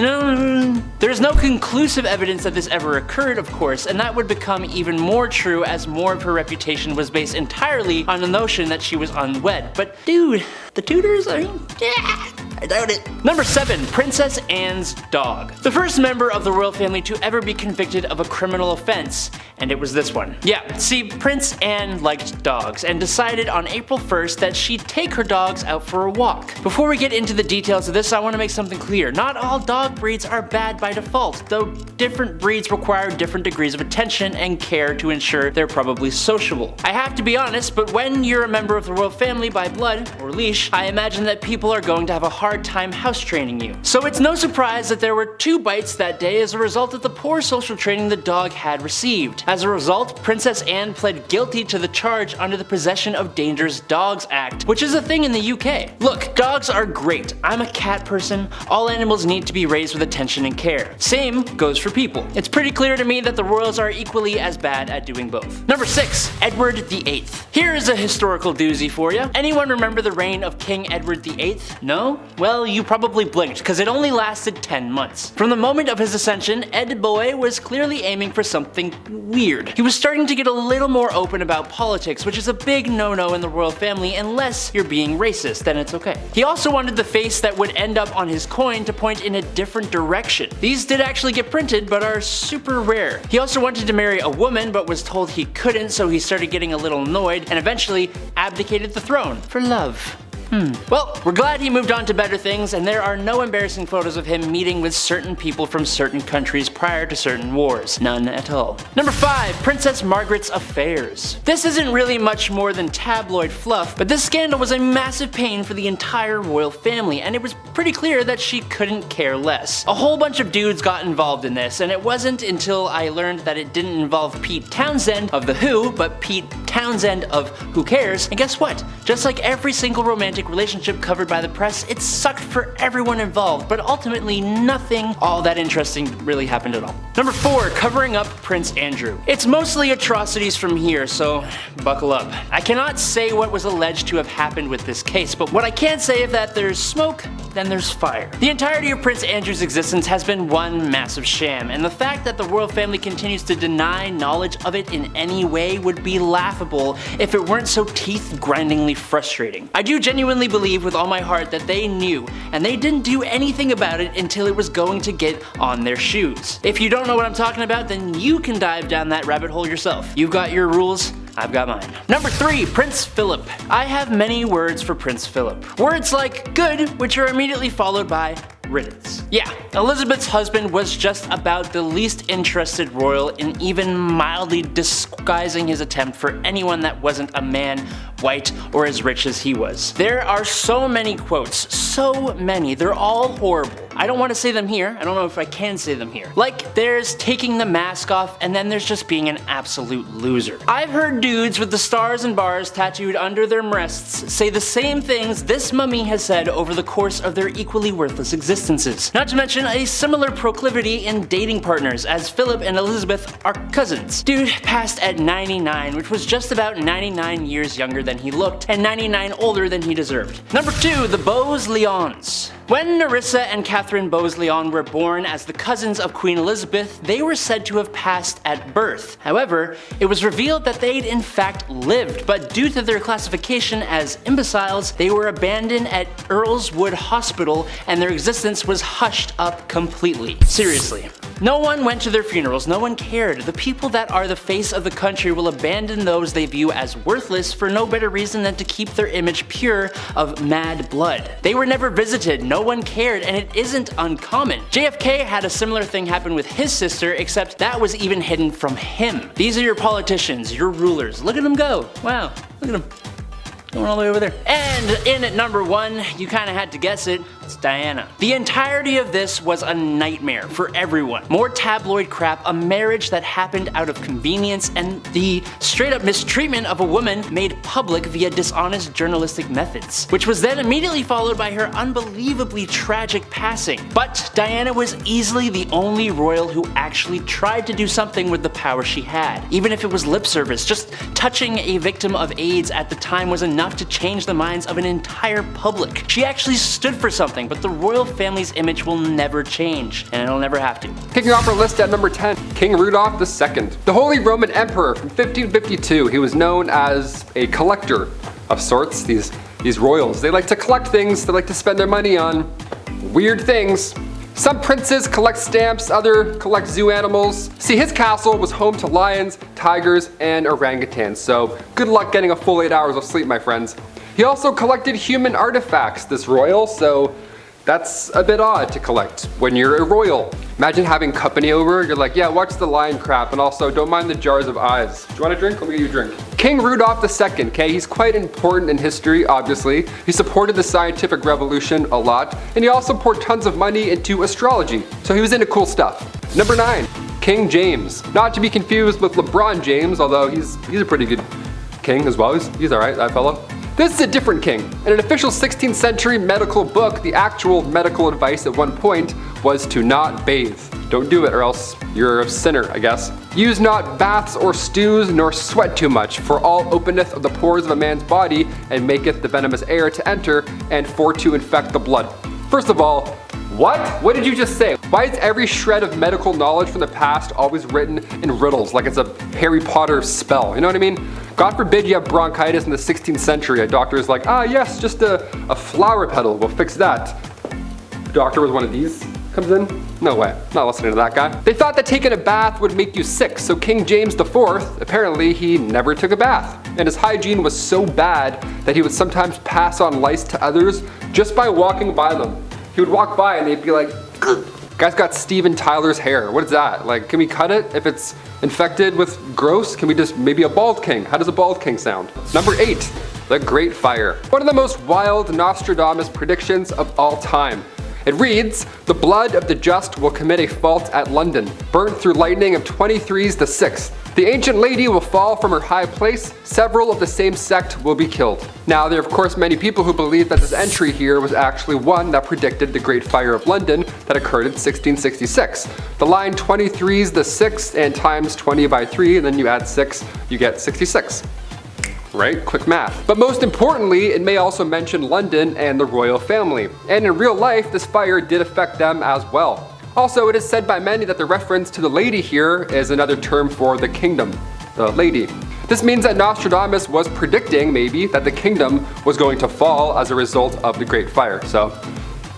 There's no conclusive evidence that this ever occurred, of course, and that would become even more true as more of her reputation was based entirely on the notion that she was unwed. But dude, the Tudors, I mean, yeah, I doubt it. Number 7, Princess Anne's dog. The first member of the royal family to ever be convicted of a criminal offense, and it was this one. Yeah, see, Prince Anne liked dogs and decided on April 1st that she'd take her dogs out for a walk. Before we get into the details of this, I want to make something clear. Not all dog breeds are bad by default, though different breeds require different degrees of attention and care to ensure they're probably sociable. I have to be honest, but when you're a member of the royal family by blood or leash, I imagine that people are going to have a hard hard time house training you. So it's no surprise that there were 2 bites that day as a result of the poor social training the dog had received. As a result, Princess Anne pled guilty to the charge under the Possession of Dangerous Dogs Act, which is a thing in the UK. Look, dogs are great. I'm a cat person. All animals need to be raised with attention and care. Same goes for people. It's pretty clear to me that the royals are equally as bad at doing both. Number 6. Edward VIII. Here is a historical doozy for you. Anyone remember the reign of King Edward VIII? No? Well, you probably blinked, because it only lasted 10 months. From the moment of his ascension, Ed Boy was clearly aiming for something weird. He was starting to get a little more open about politics, which is a big no-no in the royal family unless you're being racist, then it's okay. He also wanted the face that would end up on his coin to point in a different direction. These did actually get printed, but are super rare. He also wanted to marry a woman, but was told he couldn't, so he started getting a little annoyed and eventually abdicated the throne for love. Well, we're glad he moved on to better things, and there are no embarrassing photos of him meeting with certain people from certain countries prior to certain wars. None at all. Number 5. Princess Margaret's affairs. This isn't really much more than tabloid fluff, but this scandal was a massive pain for the entire royal family, and it was pretty clear that she couldn't care less. A whole bunch of dudes got involved in this, and it wasn't until I learned that it didn't involve Pete Townsend of The Who, but Pete Townsend of Who Cares, and guess what? Just like every single romantic relationship covered by the press, it sucked for everyone involved, but ultimately nothing all that interesting really happened at all. Number 4. Covering up Prince Andrew. It's mostly atrocities from here, so buckle up. I cannot say what was alleged to have happened with this case, but what I can say is that there's smoke, then there's fire. The entirety of Prince Andrew's existence has been one massive sham, and the fact that the royal family continues to deny knowledge of it in any way would be laughable if it weren't so teeth-grindingly frustrating. I do genuinely believe with all my heart that they knew, and they didn't do anything about it until it was going to get on their shoes. If you don't know what I'm talking about, then you can dive down that rabbit hole yourself. You've got your rules, I've got mine. Number 3. Prince Philip. I have many words for Prince Philip. Words like good, which are immediately followed by riddance. Yeah, Elizabeth's husband was just about the least interested royal in even mildly disguising his attempt for anyone that wasn't a man, white, or as rich as he was. There are so many quotes, so many, they're all horrible. I don't want to say them here, I don't know if I can say them here. Like, there's taking the mask off, and then there's just being an absolute loser. I've heard dudes with the stars and bars tattooed under their breasts say the same things this mummy has said over the course of their equally worthless existences. Not to mention a similar proclivity in dating partners, as Philip and Elizabeth are cousins. Dude passed at 99, which was just about 99 years younger than he looked, and 99 older than he deserved. Number 2. The Bowes-Lyons. When Nerissa and Catherine Bowes-Lyon were born as the cousins of Queen Elizabeth, they were said to have passed at birth. However, it was revealed that they'd in fact lived, but due to their classification as imbeciles, they were abandoned at Earlswood Hospital and their existence was hushed up completely. Seriously. No one went to their funerals, no one cared. The people that are the face of the country will abandon those they view as worthless for no better reason than to keep their image pure of mad blood. They were never visited, no one cared, and it isn't uncommon. JFK had a similar thing happen with his sister, except that was even hidden from him. These are your politicians, your rulers. Look at them go. Wow, look at them. Going all the way over there. And in at number 1, you kinda had to guess it, it's Diana. The entirety of this was a nightmare for everyone. More tabloid crap, a marriage that happened out of convenience, and the straight up mistreatment of a woman made public via dishonest journalistic methods, which was then immediately followed by her unbelievably tragic passing. But Diana was easily the only royal who actually tried to do something with the power she had. Even if it was lip service, just touching a victim of AIDS at the time was enough to change the minds of an entire public. She actually stood for something, but the royal family's image will never change, and it'll never have to. Kicking off our list at number 10, King Rudolph II. The Holy Roman Emperor from 1552. He was known as a collector of sorts. These royals, they like to collect things, they like to spend their money on weird things. Some princes collect stamps, others collect zoo animals. See, his castle was home to lions, tigers, and orangutans, so good luck getting a full 8 hours of sleep, my friends. He also collected human artifacts, this royal, so That's a bit odd to collect when you're a royal. Imagine having company over, you're like, yeah, watch the lion crap, and also don't mind the jars of eyes. Do you want a drink? Let me get you a drink. King Rudolph II, okay, he's quite important in history, obviously. He supported the scientific revolution a lot, and he also poured tons of money into astrology. So he was into cool stuff. Number 9, King James. Not to be confused with LeBron James, although he's a pretty good king as well. He's alright, that fellow. This is a different king. In an official 16th century medical book, the actual medical advice at one point was to not bathe. Don't do it or else you're a sinner, I guess. Use not baths or stews, nor sweat too much, for all openeth of the pores of a man's body, and maketh the venomous air to enter, and for to infect the blood. First of all, what? What did you just say? Why is every shred of medical knowledge from the past always written in riddles, like it's a Harry Potter spell? You know what I mean? God forbid you have bronchitis in the 16th century. A doctor is like, yes, just a flower petal will fix that. The doctor with one of these comes in? No way, not listening to that guy. They thought that taking a bath would make you sick, so King James IV, apparently he never took a bath. And his hygiene was so bad that he would sometimes pass on lice to others just by walking by them. He would walk by and they'd be like, ugh. Guy's got Steven Tyler's hair. What is that? Like, can we cut it if it's infected with gross? Can we just, maybe a bald king? How does a bald king sound? Number 8, the Great Fire. One of the most wild Nostradamus predictions of all time. It reads, the blood of the just will commit a fault at London, burnt through lightning of 23's the 6th. The ancient lady will fall from her high place, several of the same sect will be killed. Now, there are of course many people who believe that this entry here was actually one that predicted the Great Fire of London that occurred in 1666. The line 23's the 6th and times 20 by 3, and then you add 6, you get 66. Right? Quick math. But most importantly, it may also mention London and the royal family. And in real life, this fire did affect them as well. Also, it is said by many that the reference to the lady here is another term for the kingdom, the lady. This means that Nostradamus was predicting, maybe, that the kingdom was going to fall as a result of the Great Fire. So,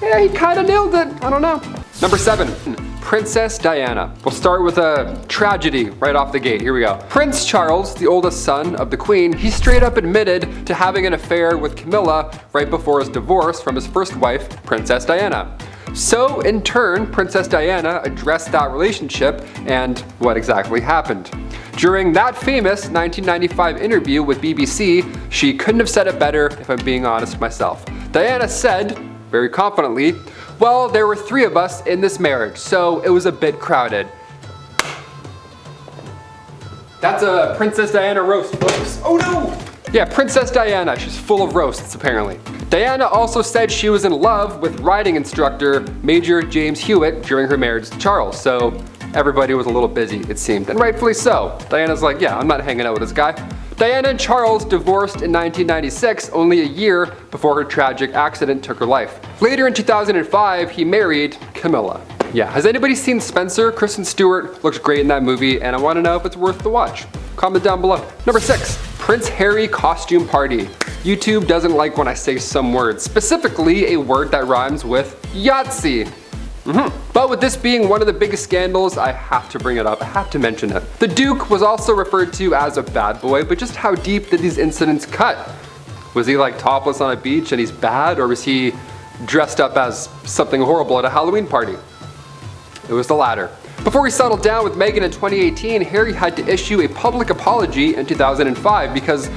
yeah, he kind of nailed it. I don't know. Number 7, Princess Diana. We'll start with a tragedy right off the gate. Here we go. Prince Charles, the oldest son of the Queen, he straight up admitted to having an affair with Camilla right before his divorce from his first wife, Princess Diana. So, in turn, Princess Diana addressed that relationship and what exactly happened. During that famous 1995 interview with BBC, she couldn't have said it better if I'm being honest myself. Diana said, very confidently, well, there were 3 of us in this marriage, so it was a bit crowded. That's a Princess Diana roast, folks. Oh no! Yeah, Princess Diana, she's full of roasts apparently. Diana also said she was in love with riding instructor Major James Hewitt during her marriage to Charles, so everybody was a little busy, it seemed, and rightfully so. Diana's like, yeah, I'm not hanging out with this guy. Diana and Charles divorced in 1996, only a year before her tragic accident took her life. Later in 2005, he married Camilla. Yeah, has anybody seen Spencer? Kristen Stewart looks great in that movie, and I want to know if it's worth the watch. Comment down below. Number 6, Prince Harry costume party. YouTube doesn't like when I say some words, specifically a word that rhymes with Yahtzee. But with this being one of the biggest scandals, I have to bring it up, I have to mention it. The Duke was also referred to as a bad boy, but just how deep did these incidents cut? Was he like topless on a beach and he's bad, or was he dressed up as something horrible at a Halloween party? It was the latter. Before he settled down with Meghan in 2018, Harry had to issue a public apology in 2005 because,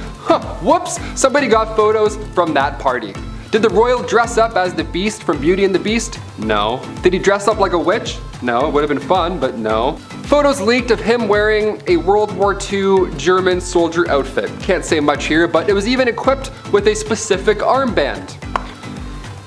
whoops, somebody got photos from that party. Did the royal dress up as the Beast from Beauty and the Beast? No. Did he dress up like a witch? No, it would have been fun, but no. Photos leaked of him wearing a World War II German soldier outfit. Can't say much here, but it was even equipped with a specific armband.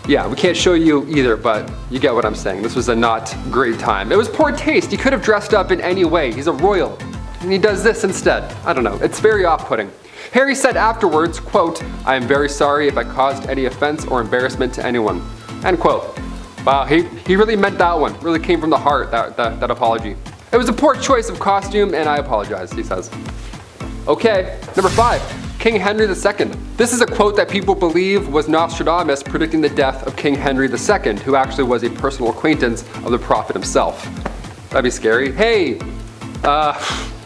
Yeah, we can't show you either, but you get what I'm saying. This was a not great time. It was poor taste. He could have dressed up in any way. He's a royal, and he does this instead. I don't know, it's very off-putting. Harry said afterwards, quote, I am very sorry if I caused any offense or embarrassment to anyone, end quote. Wow, he really meant that one. Really came from the heart, that apology. It was a poor choice of costume, and I apologize, he says. Okay, number 5, King Henry II. This is a quote that people believe was Nostradamus predicting the death of King Henry II, who actually was a personal acquaintance of the prophet himself. That'd be scary. Hey,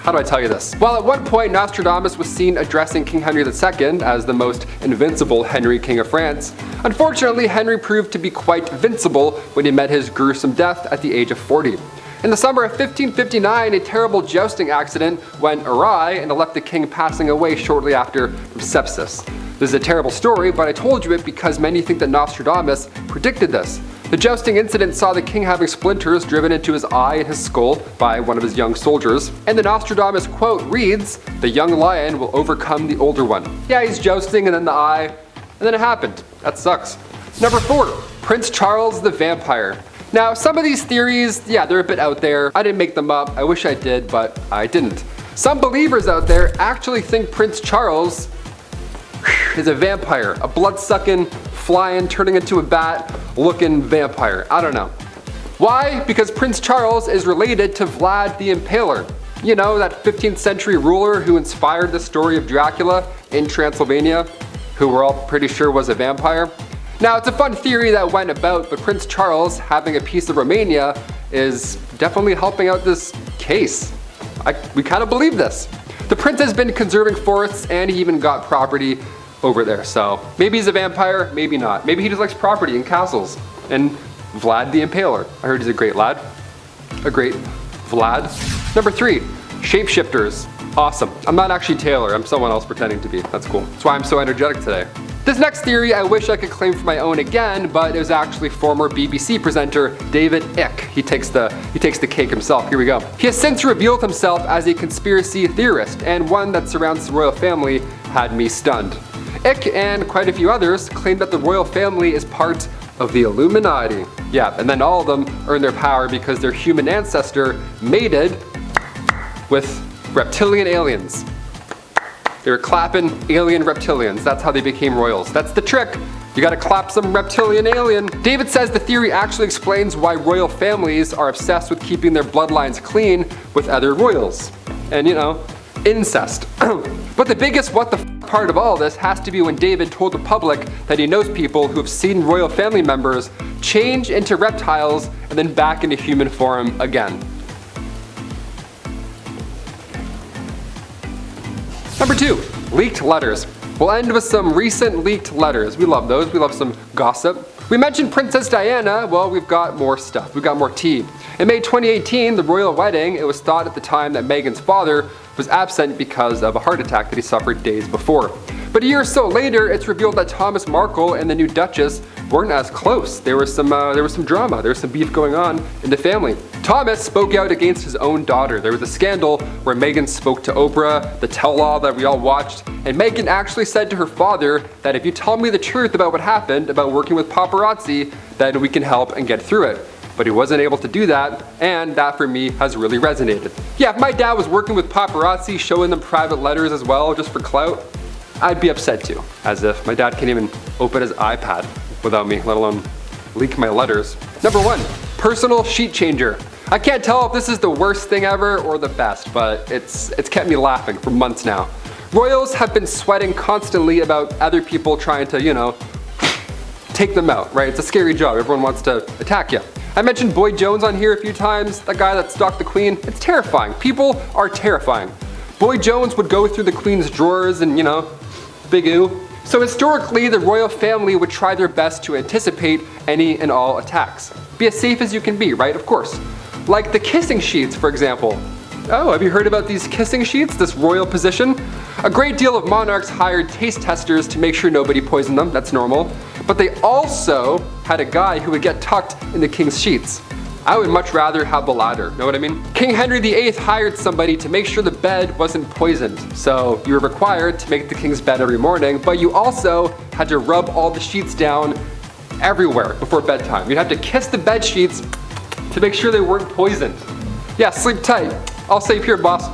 How do I tell you this? While at one point Nostradamus was seen addressing King Henry II as the most invincible Henry, King of France, unfortunately Henry proved to be quite vincible when he met his gruesome death at the age of 40. In the summer of 1559, a terrible jousting accident went awry and left the king passing away shortly after from sepsis. This is a terrible story, but I told you it because many think that Nostradamus predicted this. The jousting incident saw the king having splinters driven into his eye and his skull by one of his young soldiers, and the Nostradamus quote reads, "The young lion will overcome the older one." Yeah, he's jousting and then the eye, and then it happened. That sucks. Number 4, Prince Charles the Vampire. Now, some of these theories, yeah, they're a bit out there. I didn't make them up. I wish I did, but I didn't. Some believers out there actually think Prince Charles is a vampire, a blood-sucking, flying, turning into a bat-looking vampire. I don't know. Why? Because Prince Charles is related to Vlad the Impaler. You know, that 15th century ruler who inspired the story of Dracula in Transylvania, who we're all pretty sure was a vampire. Now, it's a fun theory that went about, but Prince Charles having a piece of Romania is definitely helping out this case. We kind of believe this. The prince has been conserving forests and he even got property over there, so maybe he's a vampire, maybe not. Maybe he just likes property and castles. And Vlad the Impaler. I heard he's a great lad. A great Vlad. Number 3, shapeshifters. Awesome. I'm not actually Taylor, I'm someone else pretending to be. That's cool. That's why I'm so energetic today. This next theory I wish I could claim for my own again, but it was actually former BBC presenter David Icke. He takes the cake himself. Here we go. He has since revealed himself as a conspiracy theorist, and one that surrounds the royal family had me stunned. Icke and quite a few others claim that the royal family is part of the Illuminati. Yeah, and then all of them earn their power because their human ancestor mated with reptilian aliens. They were clapping alien reptilians. That's how they became royals. That's the trick. You gotta clap some reptilian alien. David says the theory actually explains why royal families are obsessed with keeping their bloodlines clean with other royals. And you know, incest. But the biggest what the part of all this has to be when David told the public that he knows people who have seen royal family members change into reptiles and then back into human form again. Number 2, leaked letters. We'll end with some recent leaked letters. We love those. We love some gossip. We mentioned Princess Diana. Well, we've got more stuff. We've got more tea. In May 2018, the royal wedding, it was thought at the time that Meghan's father was absent because of a heart attack that he suffered days before. But a year or so later, it's revealed that Thomas Markle and the new Duchess weren't as close. There was some drama. There was some beef going on in the family. Thomas spoke out against his own daughter. There was a scandal where Meghan spoke to Oprah, the tell-all that we all watched, and Meghan actually said to her father that if you tell me the truth about what happened, about working with paparazzi, then we can help and get through it. But he wasn't able to do that, and that for me has really resonated. Yeah, if my dad was working with paparazzi, showing them private letters as well, just for clout, I'd be upset too. As if my dad can't even open his iPad without me, let alone leak my letters. Number 1, personal sheet changer. I can't tell if this is the worst thing ever or the best, but it's kept me laughing for months now. Royals have been sweating constantly about other people trying to, you know, take them out, right? It's a scary job. Everyone wants to attack you. I mentioned Boyd Jones on here a few times, that guy that stalked the Queen. It's terrifying. People are terrifying. Boyd Jones would go through the Queen's drawers and, you know, big ooh. So historically, the royal family would try their best to anticipate any and all attacks. Be as safe as you can be, right? Of course. Like the kissing sheets, for example. Oh, have you heard about these kissing sheets, this royal position? A great deal of monarchs hired taste testers to make sure nobody poisoned them, that's normal. But they also had a guy who would get tucked in the king's sheets. I would much rather have the latter, know what I mean? King Henry VIII hired somebody to make sure the bed wasn't poisoned. So you were required to make the king's bed every morning, but you also had to rub all the sheets down everywhere before bedtime. You'd have to kiss the bed sheets to make sure they weren't poisoned. Yeah, sleep tight. I'll sleep here, boss.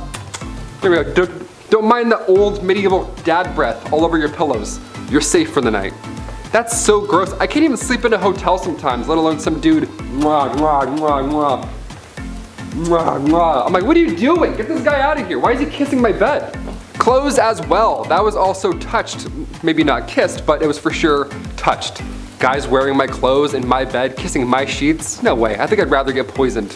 Here we go. Don't mind the old medieval dad breath all over your pillows. You're safe for the night. That's so gross. I can't even sleep in a hotel sometimes, let alone some dude. Mwah, mwah, mwah, mwah. Mwah, mwah. I'm like, what are you doing? Get this guy out of here. Why is he kissing my bed? Clothes as well. That was also touched. Maybe not kissed, but it was for sure touched. Guys wearing my clothes in my bed, kissing my sheets? No way. I think I'd rather get poisoned.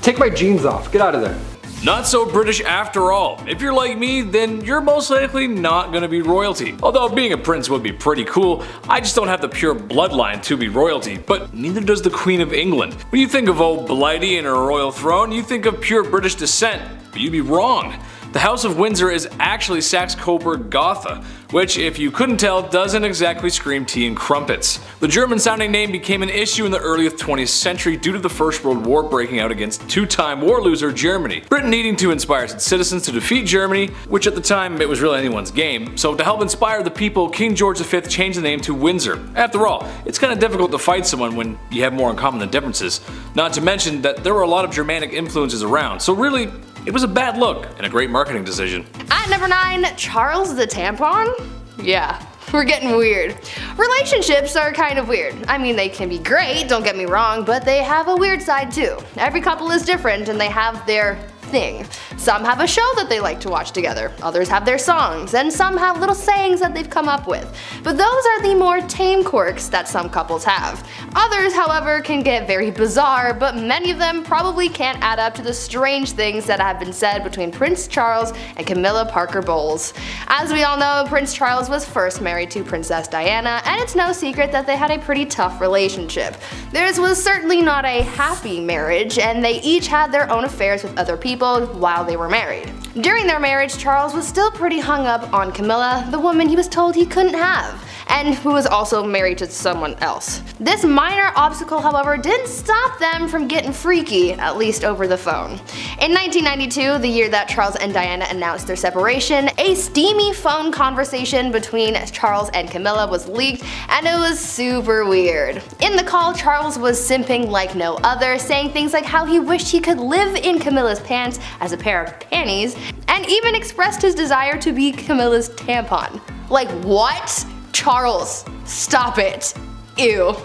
Take my jeans off. Get out of there. Not so British after all. If you're like me, then you're most likely not gonna be royalty. Although being a prince would be pretty cool, I just don't have the pure bloodline to be royalty, but neither does the Queen of England. When you think of old Blighty and her royal throne, you think of pure British descent, but you'd be wrong. The House of Windsor is actually Saxe-Coburg-Gotha, which, if you couldn't tell, doesn't exactly scream tea and crumpets. The German-sounding name became an issue in the early 20th century due to the First World War breaking out against two-time war loser Germany, Britain needing to inspire its citizens to defeat Germany, which at the time it was really anyone's game, so to help inspire the people, King George V changed the name to Windsor. After all, it's kinda difficult to fight someone when you have more in common than differences, not to mention that there were a lot of Germanic influences around, so really, it was a bad look and a great marketing decision. At number 9, Charles the Tampon? Yeah, we're getting weird. Relationships are kind of weird. I mean, they can be great, don't get me wrong, but they have a weird side too. Every couple is different and they have their thing. Some have a show that they like to watch together, others have their songs, and some have little sayings that they've come up with. But those are the more tame quirks that some couples have. Others, however, can get very bizarre, but many of them probably can't add up to the strange things that have been said between Prince Charles and Camilla Parker Bowles. As we all know, Prince Charles was first married to Princess Diana, and it's no secret that they had a pretty tough relationship. Theirs was certainly not a happy marriage, and they each had their own affairs with other people while they were married. During their marriage, Charles was still pretty hung up on Camilla, the woman he was told he couldn't have, and who was also married to someone else. This minor obstacle, however, didn't stop them from getting freaky, at least over the phone. In 1992, the year that Charles and Diana announced their separation, a steamy phone conversation between Charles and Camilla was leaked, and it was super weird. In the call, Charles was simping like no other, saying things like how he wished he could live in Camilla's pants as a pair of panties, and even expressed his desire to be Camilla's tampon. Like, what? Charles, stop it. Ew.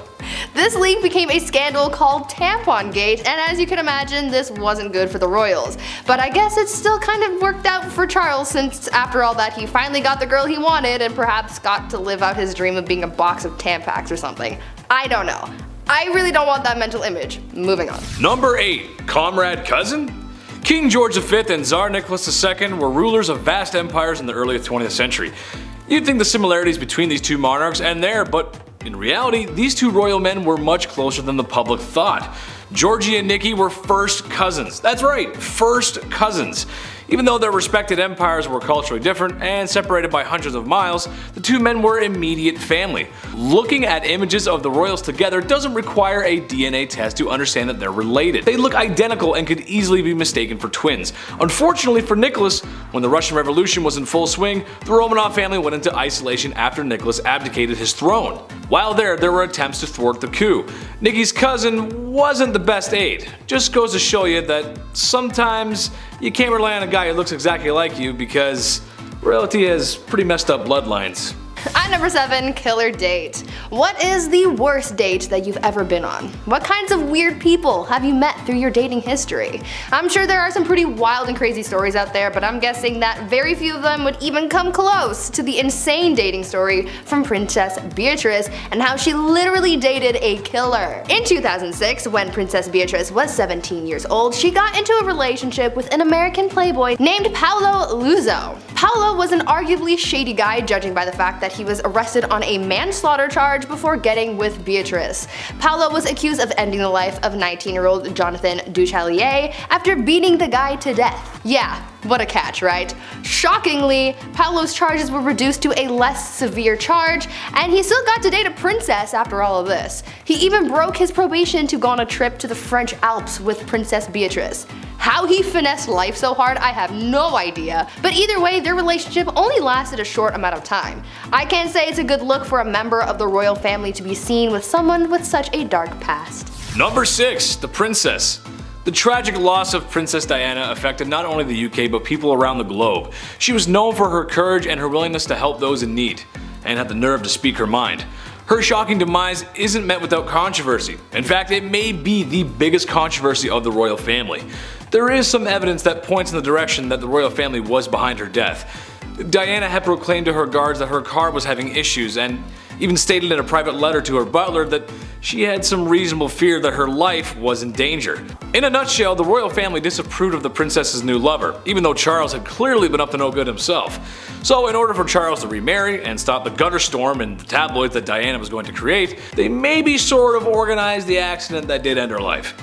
This leak became a scandal called Tampon Gate, and as you can imagine, this wasn't good for the royals. But I guess it still kind of worked out for Charles, since after all that he finally got the girl he wanted and perhaps got to live out his dream of being a box of Tampax or something. I don't know. I really don't want that mental image. Moving on. Number 8. Comrade Cousin? King George V and Tsar Nicholas II were rulers of vast empires in the early 20th century. You'd think the similarities between these two monarchs end there, but in reality, these two royal men were much closer than the public thought. Georgie and Nikki were first cousins. That's right, first cousins. Even though their respected empires were culturally different and separated by hundreds of miles, the two men were immediate family. Looking at images of the royals together doesn't require a DNA test to understand that they're related. They look identical and could easily be mistaken for twins. Unfortunately for Nicholas, when the Russian Revolution was in full swing, the Romanov family went into isolation after Nicholas abdicated his throne. While there were attempts to thwart the coup. Nikki's cousin wasn't the best aid. Just goes to show you that sometimes you can't rely on a guy who looks exactly like you because royalty has pretty messed up bloodlines. At number 7, killer date. What is the worst date that you've ever been on? What kinds of weird people have you met through your dating history? I'm sure there are some pretty wild and crazy stories out there, but I'm guessing that very few of them would even come close to the insane dating story from Princess Beatrice and how she literally dated a killer. In 2006, when Princess Beatrice was 17 years old, she got into a relationship with an American playboy named Paolo Luzzo. Paolo was an arguably shady guy, judging by the fact that he was arrested on a manslaughter charge before getting with Beatrice. Paolo was accused of ending the life of 19-year-old Jonathan Duchalier after beating the guy to death. Yeah, what a catch, right? Shockingly, Paolo's charges were reduced to a less severe charge, and he still got to date a princess after all of this. He even broke his probation to go on a trip to the French Alps with Princess Beatrice. How he finessed life so hard, I have no idea, but either way, their relationship only lasted a short amount of time. I can't say it's a good look for a member of the royal family to be seen with someone with such a dark past. Number 6. The Princess. The tragic loss of Princess Diana affected not only the UK but people around the globe. She was known for her courage and her willingness to help those in need, and had the nerve to speak her mind. Her shocking demise isn't met without controversy. In fact, it may be the biggest controversy of the royal family. There is some evidence that points in the direction that the royal family was behind her death. Diana had proclaimed to her guards that her car was having issues, and even stated in a private letter to her butler that she had some reasonable fear that her life was in danger. In a nutshell, the royal family disapproved of the princess's new lover, even though Charles had clearly been up to no good himself. So in order for Charles to remarry and stop the gutter storm and the tabloids that Diana was going to create, they maybe sort of organized the accident that did end her life.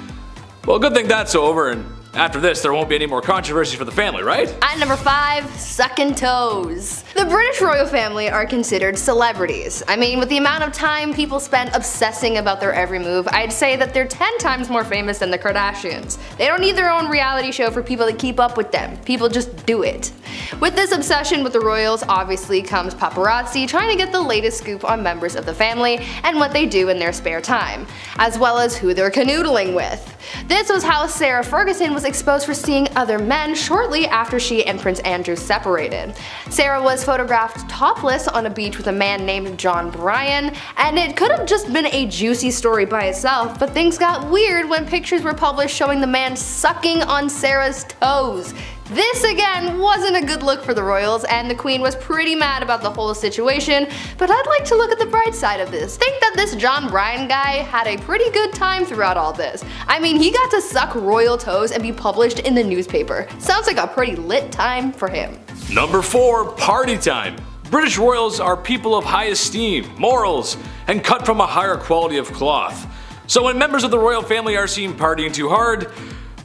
Well, good thing that's over, and after this, there won't be any more controversies for the family, right? At number 5, sucking toes. The British royal family are considered celebrities. I mean, with the amount of time people spend obsessing about their every move, I'd say that they're 10 times more famous than the Kardashians. They don't need their own reality show for people to keep up with them. People just do it. With this obsession with the royals, obviously comes paparazzi trying to get the latest scoop on members of the family and what they do in their spare time, as well as who they're canoodling with. This was how Sarah Ferguson was exposed for seeing other men shortly after she and Prince Andrew separated. Sarah was photographed topless on a beach with a man named John Bryan, and it could have just been a juicy story by itself, but things got weird when pictures were published showing the man sucking on Sarah's toes. This again wasn't a good look for the royals, and the queen was pretty mad about the whole situation, but I'd like to look at the bright side of this. Think that this John Bryan guy had a pretty good time throughout all this. I mean, he got to suck royal toes and be published in the newspaper. Sounds like a pretty lit time for him. Number 4, party time. British royals are people of high esteem, morals, and cut from a higher quality of cloth. So when members of the royal family are seen partying too hard,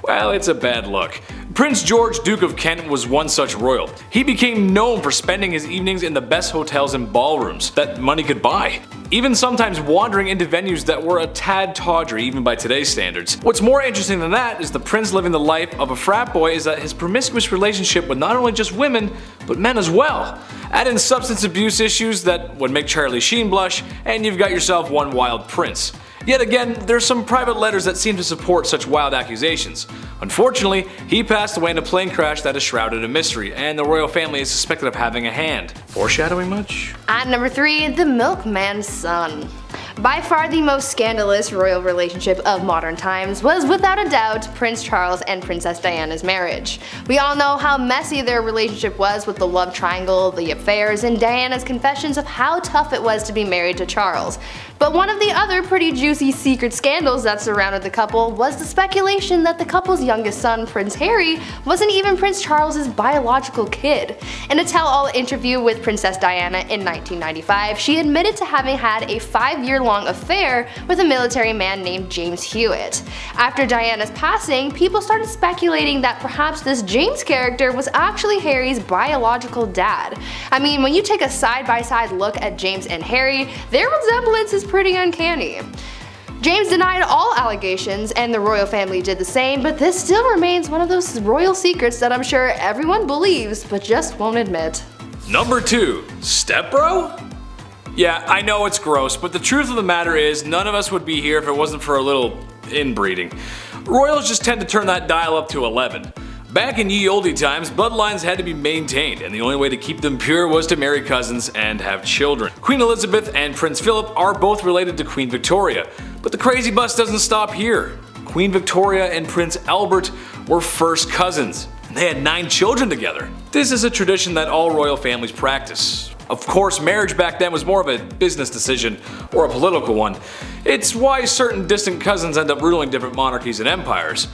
well, it's a bad look. Prince George, Duke of Kent, was one such royal. He became known for spending his evenings in the best hotels and ballrooms that money could buy, even sometimes wandering into venues that were a tad tawdry even by today's standards. What's more interesting than that is the prince living the life of a frat boy is that his promiscuous relationship with not only just women, but men as well. Add in substance abuse issues that would make Charlie Sheen blush, and you've got yourself one wild prince. Yet again, there's some private letters that seem to support such wild accusations. Unfortunately, he passed away in a plane crash that is shrouded in mystery, and the royal family is suspected of having a hand. Foreshadowing much? At number 3, the milkman's son. By far the most scandalous royal relationship of modern times was without a doubt Prince Charles and Princess Diana's marriage. We all know how messy their relationship was with the love triangle, the affairs, and Diana's confessions of how tough it was to be married to Charles. But one of the other pretty juicy secret scandals that surrounded the couple was the speculation that the couple's youngest son, Prince Harry, wasn't even Prince Charles's biological kid. In a tell-all interview with Princess Diana in 1995, she admitted to having had a 5-year-long affair with a military man named James Hewitt. After Diana's passing, people started speculating that perhaps this James character was actually Harry's biological dad. I mean, when you take a side-by-side look at James and Harry, their resemblance is pretty uncanny. James denied all allegations, and the royal family did the same, but this still remains one of those royal secrets that I'm sure everyone believes but just won't admit. Number 2, stepbro? Yeah, I know it's gross, but the truth of the matter is none of us would be here if it wasn't for a little inbreeding. Royals just tend to turn that dial up to 11. Back in ye olde times, bloodlines had to be maintained, and the only way to keep them pure was to marry cousins and have children. Queen Elizabeth and Prince Philip are both related to Queen Victoria, but the crazy bus doesn't stop here. Queen Victoria and Prince Albert were first cousins, and they had 9 children together. This is a tradition that all royal families practice. Of course, marriage back then was more of a business decision or a political one. It's why certain distant cousins end up ruling different monarchies and empires.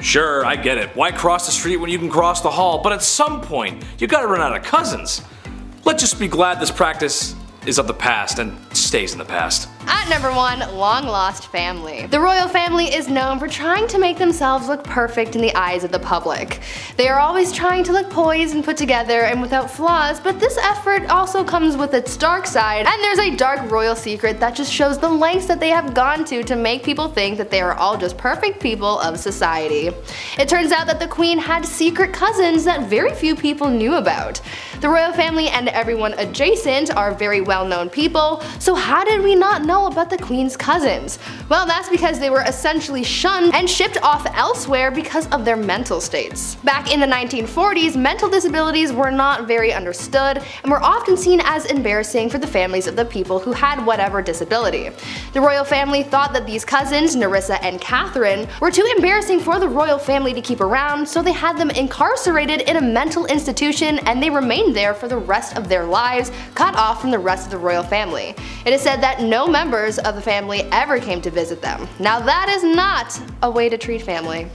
Sure, I get it. Why cross the street when you can cross the hall? But at some point, you gotta run out of cousins. Let's just be glad this practice is of the past and stays in the past. At number 1, long lost family. The royal family is known for trying to make themselves look perfect in the eyes of the public. They are always trying to look poised and put together and without flaws, but this effort also comes with its dark side, and there's a dark royal secret that just shows the lengths that they have gone to make people think that they are all just perfect people of society. It turns out that the queen had secret cousins that very few people knew about. The royal family and everyone adjacent are very well-known people, so how did we not know all but the Queen's cousins. Well, that's because they were essentially shunned and shipped off elsewhere because of their mental states. Back in the 1940s, mental disabilities were not very understood and were often seen as embarrassing for the families of the people who had whatever disability. The royal family thought that these cousins, Nerissa and Catherine, were too embarrassing for the royal family to keep around, so they had them incarcerated in a mental institution and they remained there for the rest of their lives, cut off from the rest of the royal family. It is said that no members of the family ever came to visit them. Now that is not a way to treat family.